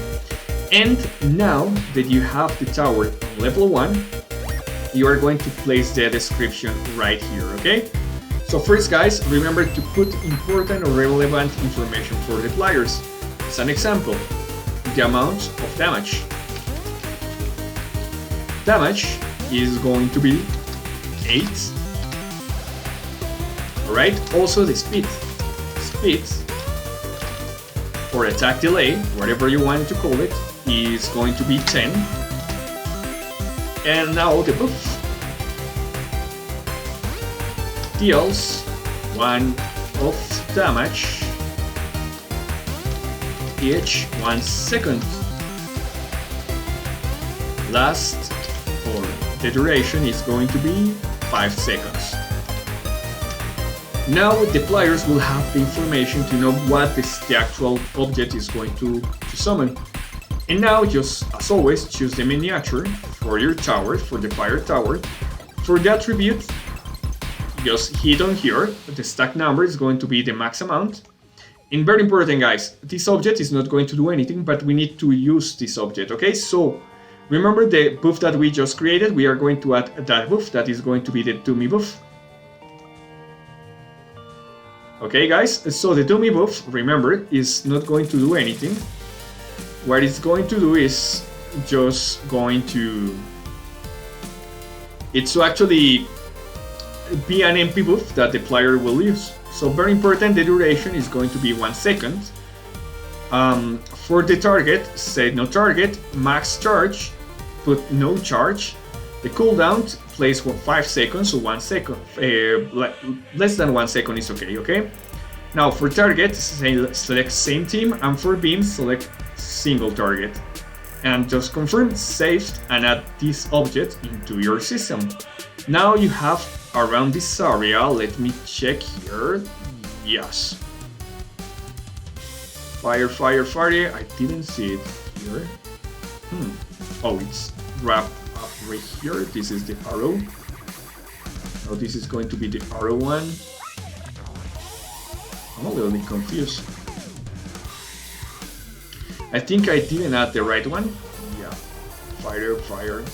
And now that you have the tower on level 1, you are going to place the description right here, okay? So first guys, remember to put important or relevant information for the players. As an example, the amount of damage. Damage is going to be 8. Alright, also the speed. Speed, or attack delay, whatever you want to call it, is going to be 10. And now the buff deals 1 of damage each 1 second. Last, or the duration is going to be 5 seconds. Now the players will have the information to know what the actual object is going to summon. And now, just as always, choose the miniature for your tower, for the fire tower. For the attribute, just hit on here. The stack number is going to be the max amount. And very important guys, this object is not going to do anything, but we need to use this object, okay? So remember the buff that we just created, we are going to add that buff, that is going to be the Do Me buff. Okay, guys, so the dummy buff, remember, is not going to do anything. What it's going to do is just going to... It's to actually be an MP buff that the player will use. So very important, the duration is going to be 1 second. For the target, set no target, max charge, put no charge. The cooldown, place 5 seconds, so 1 second. Less than 1 second is okay, okay? Now for target, select same team, and for beam, select single target. And just confirm, saved, and add this object into your system. Now you have around this area, let me check here. Yes. Fire, fire, fire. I didn't see it here. Oh, it's wrapped up right here. This is the arrow. Oh, this is going to be the arrow one. I'm a little bit confused. I think I didn't add the right one. Yeah. Fire, fire.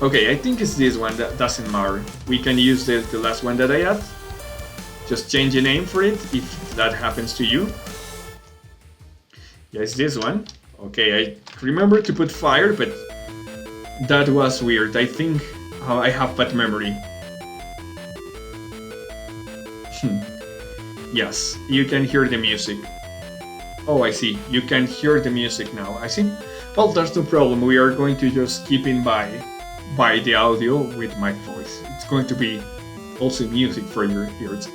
Okay, I think it's this one, that doesn't matter. We can use the last one that I had. Just change the name for it if that happens to you. Yeah, it's this one. Okay, I remember to put fire, but that was weird. I think I have bad memory. Yes, you can hear the music. Oh, I see. You can hear the music now. I see. Well, there's no problem. We are going to just keep in by the audio with my voice. It's going to be also music for your ears.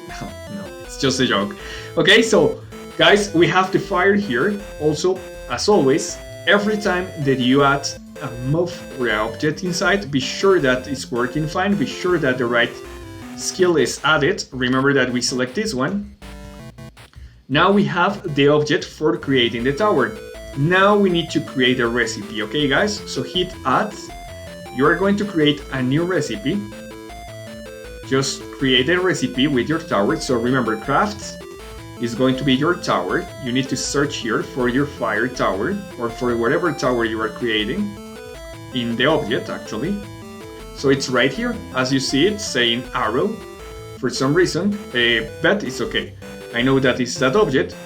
No, it's just a joke. Okay, so guys, we have the fire here. Also, as always, every time that you add a move or an object inside, be sure that it's working fine. Be sure that the right skill is added. Remember that we select this one. Now we have the object for creating the tower. Now we need to create a recipe, okay guys? So hit add. You are going to create a new recipe. Just create a recipe with your tower. So remember, craft is going to be your tower. You need to search here for your fire tower or for whatever tower you are creating in the object actually. So it's right here. As you see it saying arrow for some reason, but it's okay. I know that it's that object.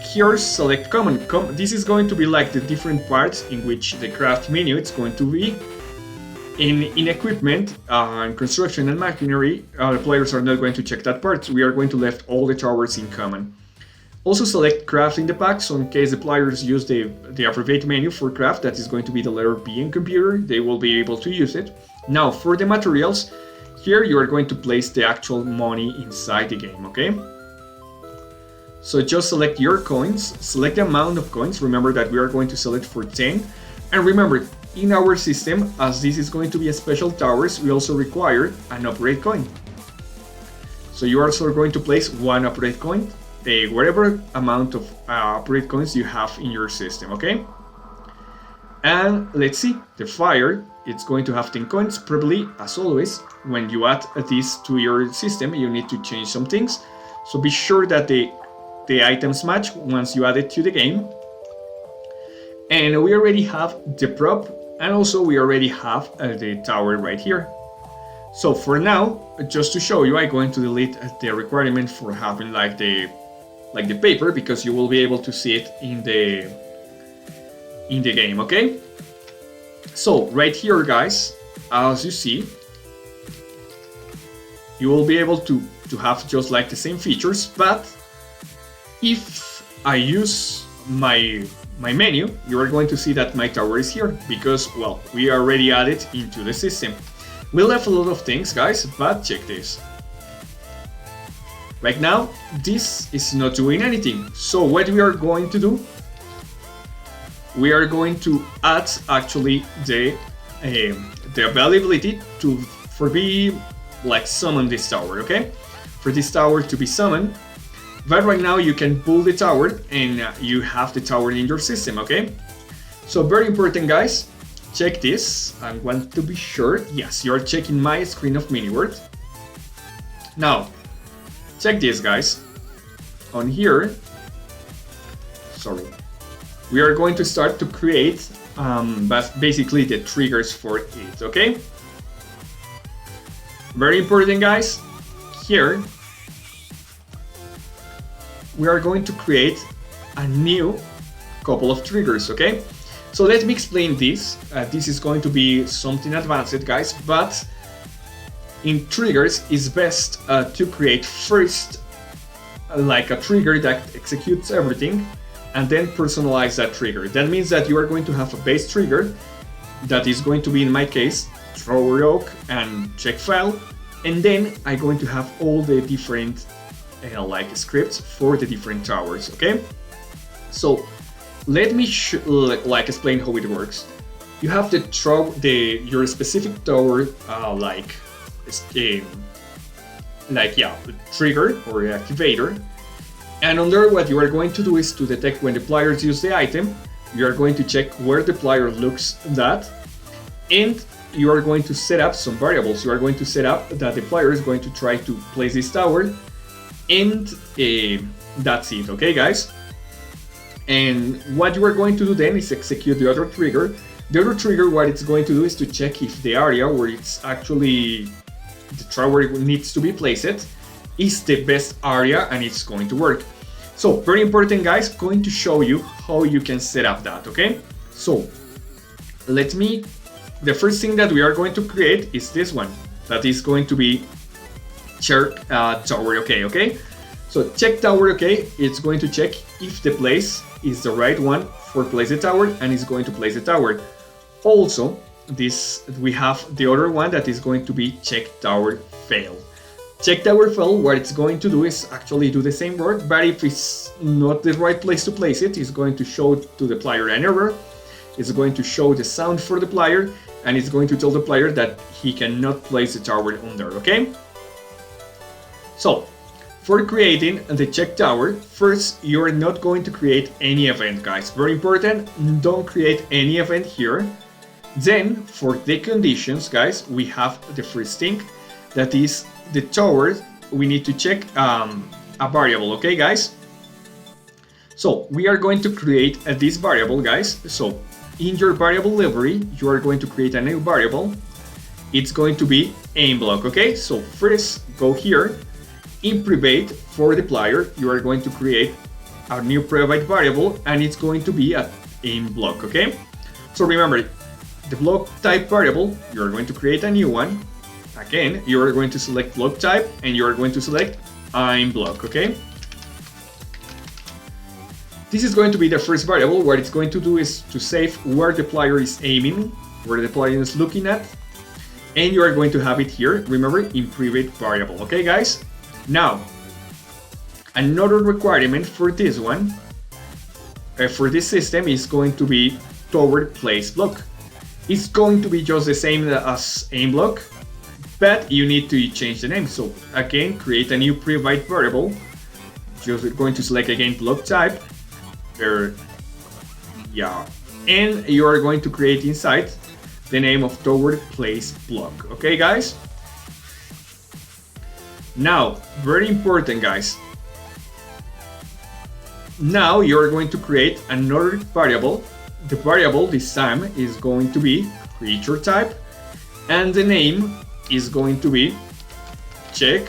Here select common. This is going to be like the different parts in which the craft menu is going to be. In equipment and construction and machinery, the players are not going to check that part. We are going to left all the towers in common. Also select craft in the pack, so in case the players use the abbreviate menu for craft, that is going to be the letter B in computer, they will be able to use it. Now for the materials, here you are going to place the actual money inside the game, okay? So just select your coins, select the amount of coins, remember that we are going to select for 10, and remember, in our system, as this is going to be a special towers, we also require an upgrade coin. So you are also going to place one upgrade coin, whatever amount of upgrade coins you have in your system, okay? And let's see, the fire, it's going to have 10 coins, probably, as always, when you add this to your system, you need to change some things. So be sure that the items match once you add it to the game. And we already have the prop, and also we already have the tower right here. So for now, just to show you, I'm going to delete the requirement for having like the paper, because you will be able to see it in the game, okay? So right here, guys, as you see, you will be able to have just like the same features, but if I use my menu, you are going to see that my tower is here because, well, we already added into the system. We left a lot of things, guys, but check this. Right now, this is not doing anything. So what we are going to do, we are going to add actually the availability for be like summon this tower, okay? For this tower to be summoned. But right now you can pull the tower and you have the tower in your system, okay? So very important, guys, check this. I want to be sure, yes, you're checking my screen of MiniWorld. Now, check this, guys. On here, sorry, we are going to start to create but basically the triggers for it, okay? Very important, guys. Here, we are going to create a new couple of triggers, okay? So let me explain this. This is going to be something advanced, guys, but in triggers, it's best to create first like a trigger that executes everything and then personalize that trigger. That means that you are going to have a base trigger that is going to be, in my case, thrower oak and check file, and then I'm going to have all the different like scripts for the different towers, okay? So let me like explain how it works. You have your specific tower trigger or activator, and under what you are going to do is to detect when the players use the item. You are going to check where the player looks that, and you are going to set up some variables. You are going to set up that the player is going to try to place this tower, and that's it, okay, guys? And what you are going to do then is execute the other trigger. The other trigger, what it's going to do is to check if the area where it's actually the tower needs to be placed is the best area, and it's going to work. So very important, guys, going to show you how you can set up that, okay? So the first thing that we are going to create is this one, that is going to be check tower okay? So check tower okay, it's going to check if the place is the right one for place the tower, and it's going to place the tower. Also, we have the other one that is going to be check tower fail. Check tower fail, what it's going to do is actually do the same work, but if it's not the right place to place it, it's going to show to the player an error. It's going to show the sound for the player, and it's going to tell the player that he cannot place the tower on there, okay? So, for creating the check tower, first you're not going to create any event, guys. Very important, don't create any event here. Then, for the conditions, guys, we have the first thing, that is the tower. We need to check a variable, okay, guys? So, we are going to create this variable, guys. So, in your variable library, you are going to create a new variable. It's going to be aim block, okay? So, first, go here. In private, for the player, you are going to create a new private variable, and it's going to be a aim block, okay? So remember, the block type variable, you are going to create a new one. Again, you are going to select block type, and you are going to select aim block, okay? This is going to be the first variable. What it's going to do is to save where the player is aiming, where the player is looking at, and you are going to have it here, remember, in private variable, okay, guys? Now, another requirement for this one, for this system, is going to be tower place block. It's going to be just the same as aim block, but you need to change the name. So again, create a new private variable. Just going to select again block type. And you are going to create inside the name of tower place block. Okay, guys? Now, very important, guys. Now you're going to create another variable. The variable this time is going to be creature type, and the name is going to be check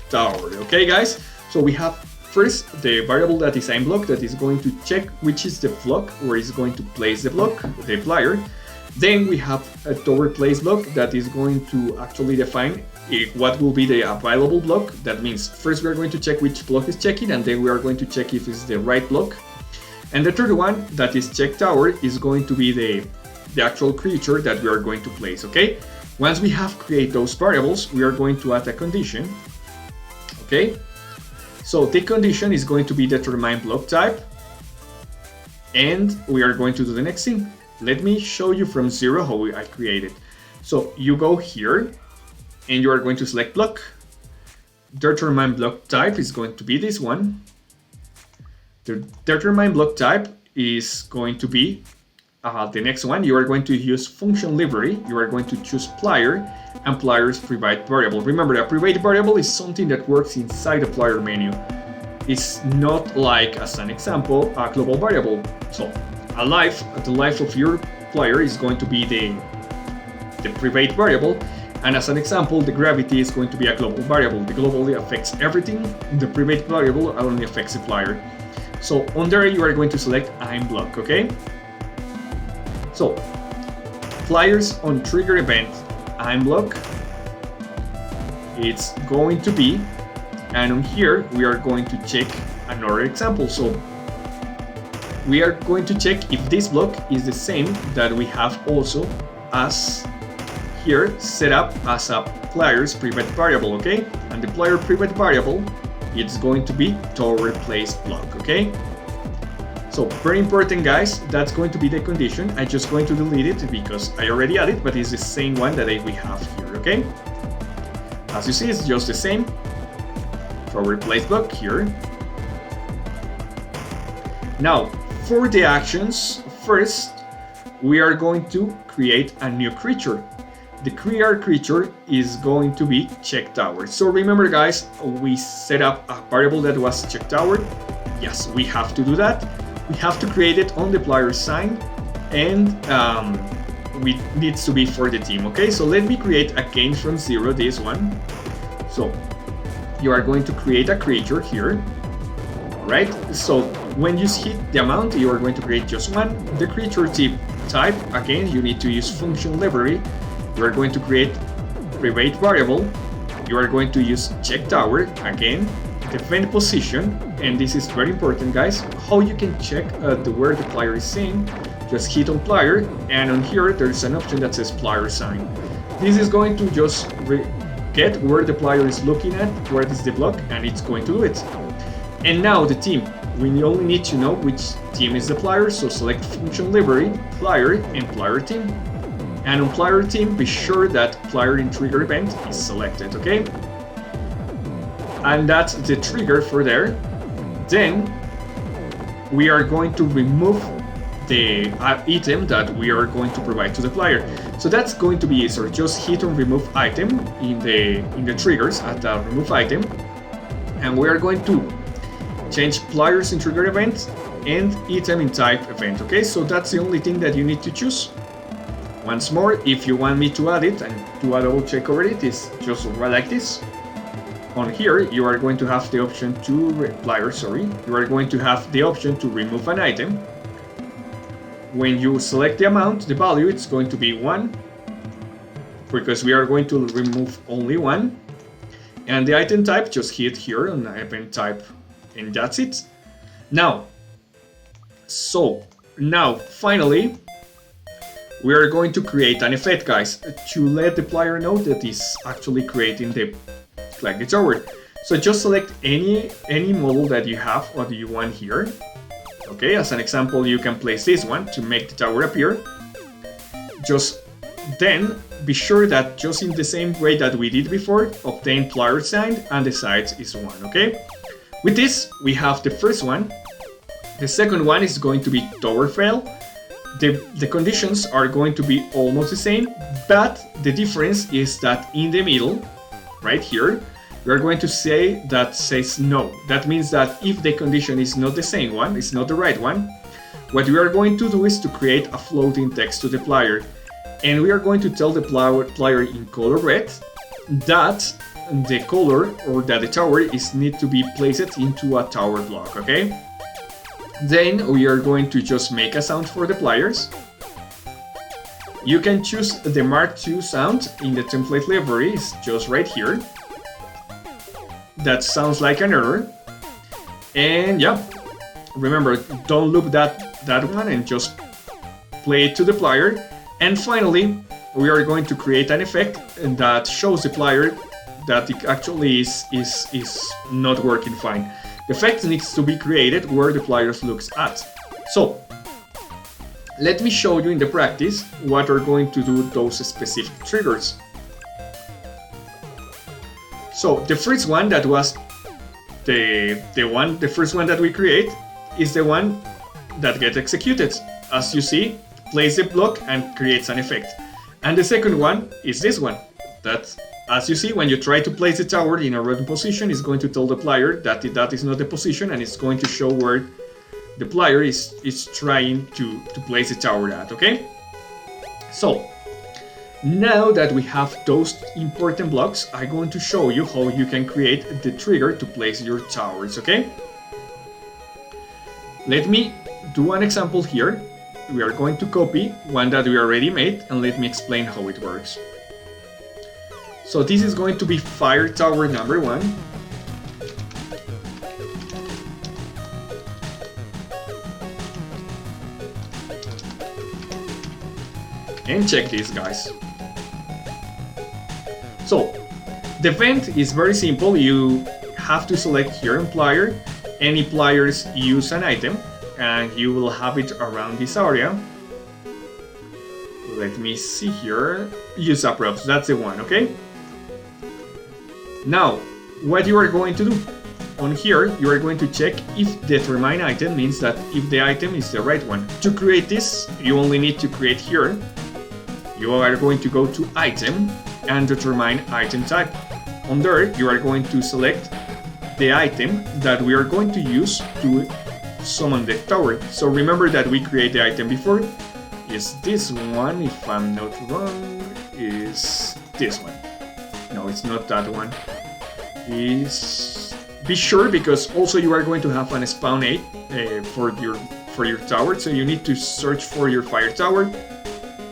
tower. Okay, guys? So we have first the variable that is aim block, that is going to check which is the block where it's going to place the block, the player. Then we have a tower place block that is going to actually define what will be the available block. That means first we are going to check which block is checking, and then we are going to check if it's the right block. And the third one, that is check tower, is going to be the actual creature that we are going to place, okay? Once we have created those variables, we are going to add a condition, okay? So the condition is going to be determine block type, and we are going to do the next thing. Let me show you from zero how I created. So you go here, and you are going to select block. Determine block type is going to be this one. The determine block type is going to be the next one. You are going to use function library. You are going to choose player and player's private variable. Remember, a private variable is something that works inside the player menu. It's not like, as an example, a global variable. So the life of your player is going to be the private variable, and as an example, the gravity is going to be a global variable. The global affects everything, the private variable only affects the player. So on there you are going to select I'm block, okay? So players on trigger event I'm block, it's going to be, and on here we are going to check another example. So we are going to check if this block is the same that we have also as here set up as a player's private variable, okay? And the player private variable, it's going to be tower place block, okay? So very important, guys, that's going to be the condition. I'm just going to delete it because I already added, but it's the same one that we have here, okay? As you see, it's just the same tower place block here. Now, for the actions, first, we are going to create a new creature. The creature is going to be check tower. So remember, guys, we set up a variable that was check tower. Yes, we have to do that. We have to create it on the player side, and it needs to be for the team, okay? So let me create again from zero this one. So you are going to create a creature here, right? So when you hit the amount, you are going to create just one. The creature type, again, you need to use function library. You are going to create private variable. You are going to use check tower, again, defend position, and this is very important, guys. How you can check where the player is in, just hit on player, and on here there's an option that says player sign. This is going to just get where the player is looking at, where is the block, and it's going to do it. And now the team. We only need to know which team is the player, so select function library, player, and player team. And on player team, be sure that player in trigger event is selected, okay? And that's the trigger for there. Then we are going to remove the item that we are going to provide to the player. So that's going to be easier. Just hit on remove item in the triggers at the remove item, and we are going to change players in trigger event and item in type event, okay? So that's the only thing that you need to choose. Once more, if you want me to add it and do a double check over it, it's just right like this. On here, you are going to have the option to you are going to have the option to remove an item. When you select the amount, the value, it's going to be 1, because we are going to remove only one. And the item type, just hit here on event type, and that's it. Now, finally, we are going to create an effect, guys, to let the player know that it's actually creating the tower. So just select any model that you have or that you want here. Okay, as an example, you can place this one to make the tower appear. Just then be sure that just in the same way that we did before, obtain player sign and the size is 1, okay? With this, we have the first one. The second one is going to be tower fail. The conditions are going to be almost the same, but the difference is that in the middle, right here, we are going to say that says no. That means that if the condition is not the same one, it's not the right one, what we are going to do is to create a floating text to the player. And we are going to tell the player in color red that the color or that the tower is need to be placed into a tower block, okay? Then we are going to just make a sound for the players. You can choose the Mark II sound in the template library, it's just right here. That sounds like an error. And yeah, remember, don't loop that one and just play it to the player. And finally, we are going to create an effect that shows the player that it actually is not working fine. The effect needs to be created where the player looks at. So, let me show you in the practice what are going to do those specific triggers. So, the first one that was the first one that we create is the one that gets executed. As you see, plays the block and creates an effect. And the second one is this one. That, as you see, when you try to place the tower in a random position, it's going to tell the player that that is not the position, and it's going to show where the player is trying to place the tower at, okay? So, now that we have those important blocks, I'm going to show you how you can create the trigger to place your towers, okay? Let me do an example here. We are going to copy one that we already made, and let me explain how it works. So this is going to be fire tower number 1. And check this, guys. So, the vent is very simple. You have to select here in player. Any players use an item, and you will have it around this area. Let me see here. Use a props, that's the one, okay? Now, what you are going to do? On here, you are going to check if determine item means that if the item is the right one. To create this, you only need to create here. You are going to go to item and determine item type. On there, you are going to select the item that we are going to use to summon the tower. So remember that we created the item before. Is this one, if I'm not wrong, is this one. No, it's not that one. Be sure, because also you are going to have an spawn 8 for your tower, so you need to search for your fire tower.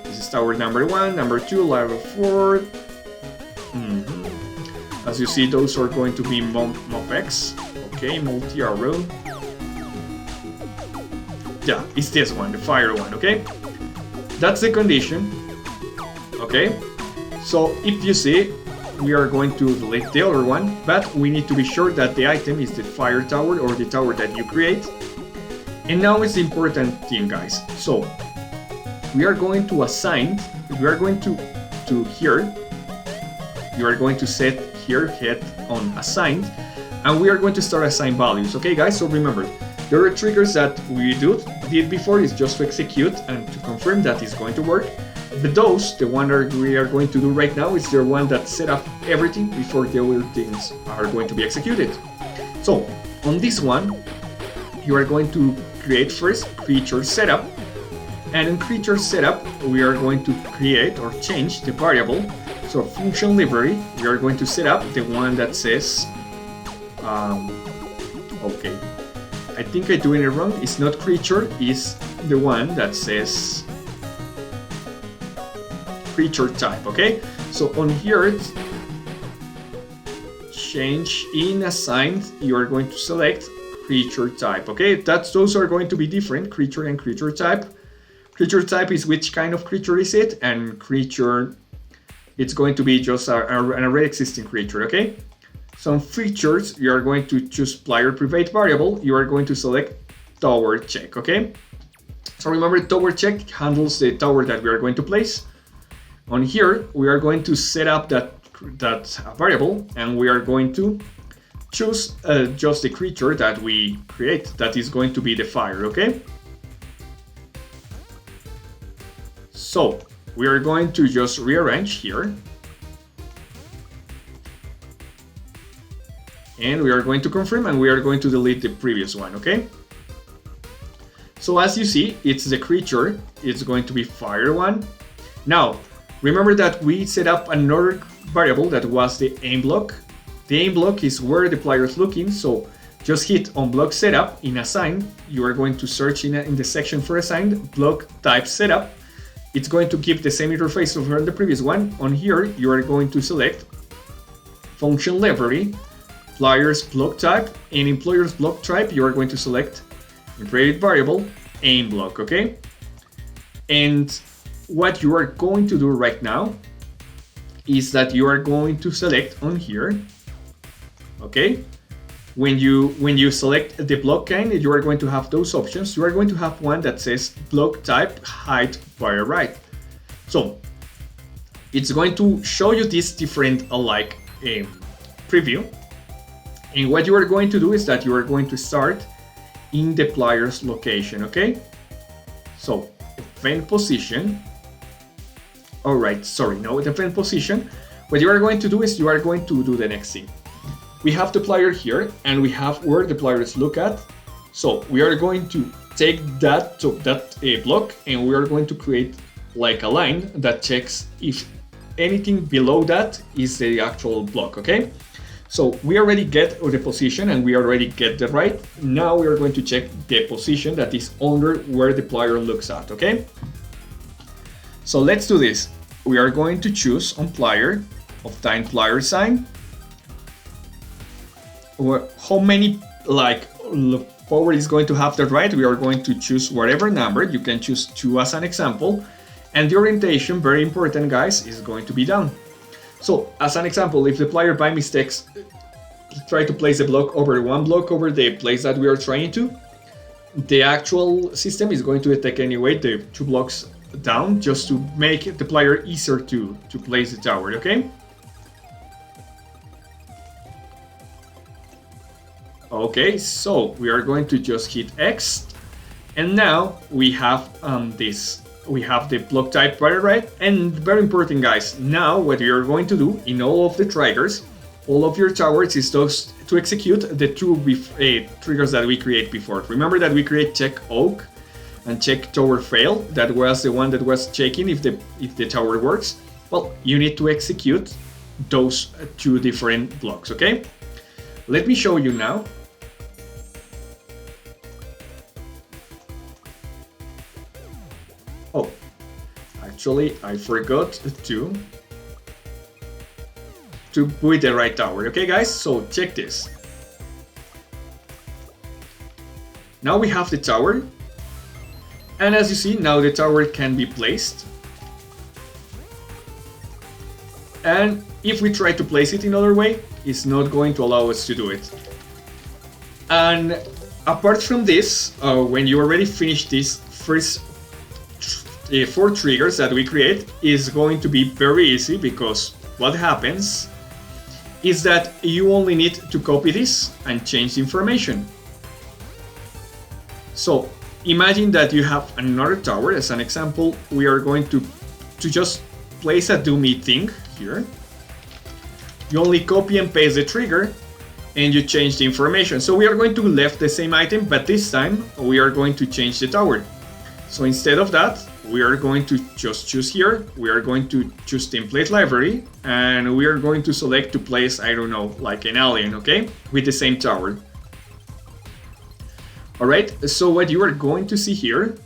This is tower number 1, number 2, level 4. As you see, those are going to be MOPEX. Okay, multi-arrow. Yeah, it's this one, the fire one, okay? That's the condition. Okay, so if you see, we are going to delete the other one, but we need to be sure that the item is the fire tower or the tower that you create. And now it's the important thing, guys. So we are going to assign, we are going to here, you are going to set here head on assigned, and we are going to start assign values. Okay, guys, so remember, there are triggers that we did before is just to execute and to confirm that it's going to work. But those, the one that we are going to do right now, is the one that set up everything before the other things are going to be executed. So on this one, you are going to create first creature setup, and in creature setup we are going to create or change the variable. So function library, we are going to set up the one that says okay, I think I'm doing it wrong. It's not creature, it's the one that says creature type. Okay, so on here, change in assigned, you are going to select creature type. Okay, those are going to be different, creature and creature type. Creature type is which kind of creature is it, and creature, it's going to be just an already existing creature. Okay, some features, you are going to choose player private variable, you are going to select tower check. Okay, so remember, tower check handles the tower that we are going to place. On here, we are going to set up that variable, and we are going to choose just the creature that we create, that is going to be the fire. Okay, so we are going to just rearrange here, and we are going to confirm, and we are going to delete the previous one. Okay, so as you see, it's the creature, it's going to be fire one. Now remember that we set up another variable that was the aim block. The aim block is where the player is looking, so just hit on block setup in assign. You are going to search in the section for assigned block type setup. It's going to keep the same interface of the previous one. On here, you are going to select function library, player's block type, and employer's block type, you are going to select in private variable aim block. Okay, and what you are going to do right now is that you are going to select on here. Okay, when you select the block kind, you are going to have those options. You are going to have one that says block type height by right. So it's going to show you this different preview. And what you are going to do is that you are going to start in the player's location. Okay, so event position. Alright, sorry, no, event position. What you are going to do is you are going to do the next thing. We have the player here, and we have where the players look at. So we are going to take that block, and we are going to create like a line that checks if anything below that is the actual block, okay? So we already get the position and we already get the right. Now we are going to check the position that is under where the player looks at, okay? So let's do this. We are going to choose on player of time player sign. How many power is going to have the right? We are going to choose whatever number. You can choose 2 as an example. And the orientation, very important guys, is going to be down. So as an example, if the player by mistakes try to place a block over one block over the place that we are trying to, the actual system is going to detect anyway the 2 blocks down, just to make the player easier to place the tower, okay? Okay, so we are going to just hit X, and now we have this. We have the block type right, and very important guys, now what we are going to do in all of the triggers, all of your towers, is to execute the 2 triggers that we create before. Remember that we create check oak and check tower fail. That was the one that was checking if the tower works. Well, you need to execute those 2 different blocks, okay? Let me show you now. Oh, actually, I forgot to put the right tower. Okay, guys, so check this. Now we have the tower, and as you see, now the tower can be placed. And if we try to place it another way, it's not going to allow us to do it. And apart from this, when you already finish this first 4 triggers that we create, is going to be very easy, because what happens is that you only need to copy this and change the information. So imagine that you have another tower. As an example, we are going to just place a dummy thing here. You only copy and paste the trigger and you change the information. So we are going to left the same item, but this time we are going to change the tower. So instead of that, we are going to just choose here. We are going to choose template library, and we are going to select to place, I don't know, like an alien, okay? With the same tower. Alright, so what you are going to see here,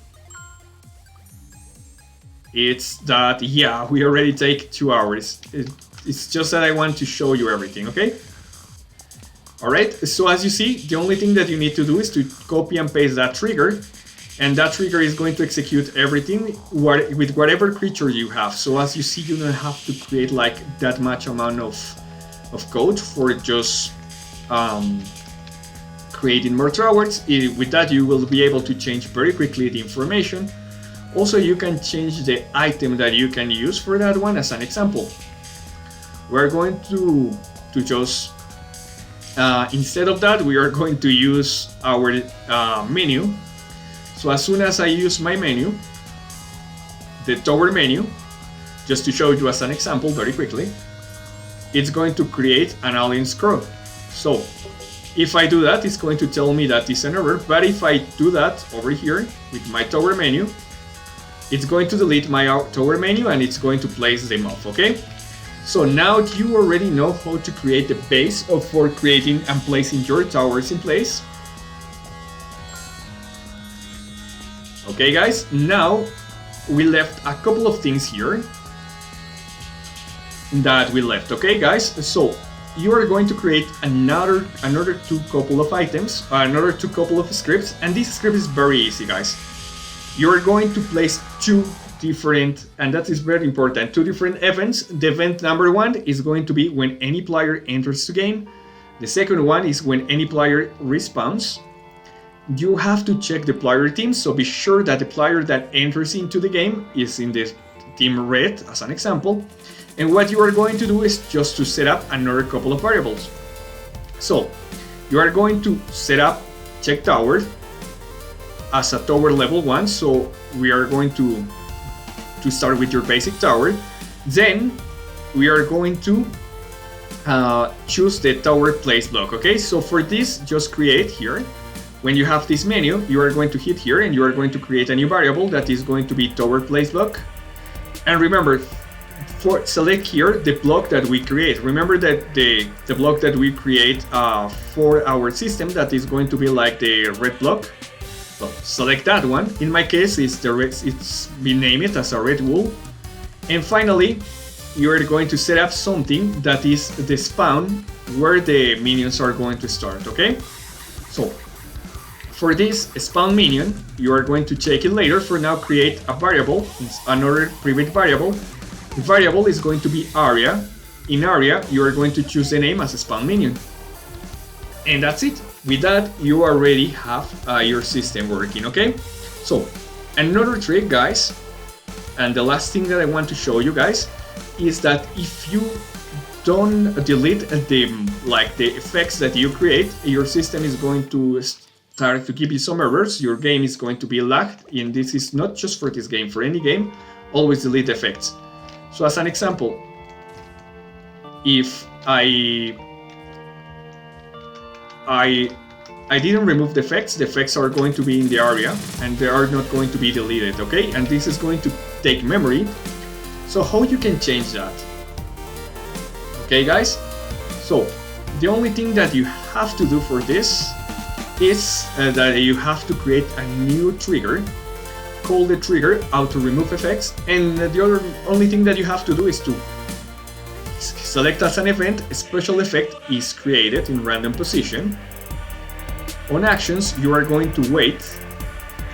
it's that, yeah, we already take 2 hours. It's just that I want to show you everything, okay? Alright, so as you see, the only thing that you need to do is to copy and paste that trigger. And that trigger is going to execute everything with whatever creature you have. So as you see, you don't have to create like that much amount of code for just creating more towers. With that, you will be able to change very quickly the information. Also, you can change the item that you can use for that one. As an example, we're going to just instead of that, we are going to use our menu. So as soon as I use my menu, the tower menu, just to show you as an example very quickly, it's going to create an alien scroll. So if I do that, it's going to tell me that it's an error, but if I do that over here with my tower menu, it's going to delete my tower menu and it's going to place them off, okay? So now you already know how to create the base for creating and placing your towers in place. Okay guys, now we left a couple of things here that we left, okay guys? So you are going to create another 2 couple of items, another 2 couple of scripts, and this script is very easy guys. You are going to place 2 different, and that is very important, 2 different events. The event number 1 is going to be when any player enters the game. The second one is when any player respawns. You have to check the player team, so be sure that the player that enters into the game is in the team red, as an example. And what you are going to do is just to set up another couple of variables. So you are going to set up check tower as a tower level 1, so we are going to start with your basic tower. Then we are going to choose the tower place block, okay? So for this, just create here when you have this menu, you are going to hit here and you are going to create a new variable that is going to be tower place block. And remember, select here the block that we create. Remember that the block that we create for our system, that is going to be like the red block. So select that one. In my case, it's been named as a red wool. And finally, you are going to set up something that is the spawn where the minions are going to start, okay? So for this spawn minion, you are going to check it later. For now, create a variable, another private variable. The variable is going to be area. In area, you are going to choose the name as a spawn minion. And that's it. With that, you already have your system working, okay? So another trick, guys, and the last thing that I want to show you guys is that if you don't delete the effects that you create, your system is going to start to give you some errors. Your game is going to be lagged, and this is not just for this game, for any game. Always delete effects. So as an example, if I didn't remove the effects are going to be in the area and they are not going to be deleted, okay? And this is going to take memory. So how you can change that? Okay, guys? So the only thing that you have to do for this is that you have to create a new trigger. Call the trigger auto remove effects, and the only thing that you have to do is to select as an event a special effect is created in random position. On actions, you are going to wait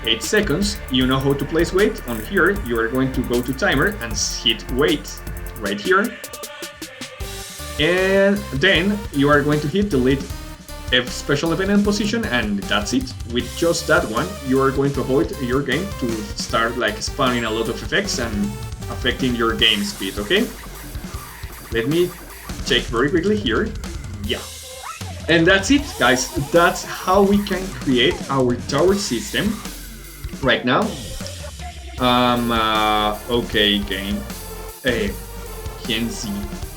8 seconds. You know how to place wait. On here, you are going to go to timer and hit wait right here. And then you are going to hit delete a special event and position, and that's it. With just that one, you are going to avoid your game to start like spawning a lot of effects and affecting your game speed, okay? Let me check very quickly here. Yeah. And that's it, guys. That's how we can create our tower system right now. Okay, game. Can see.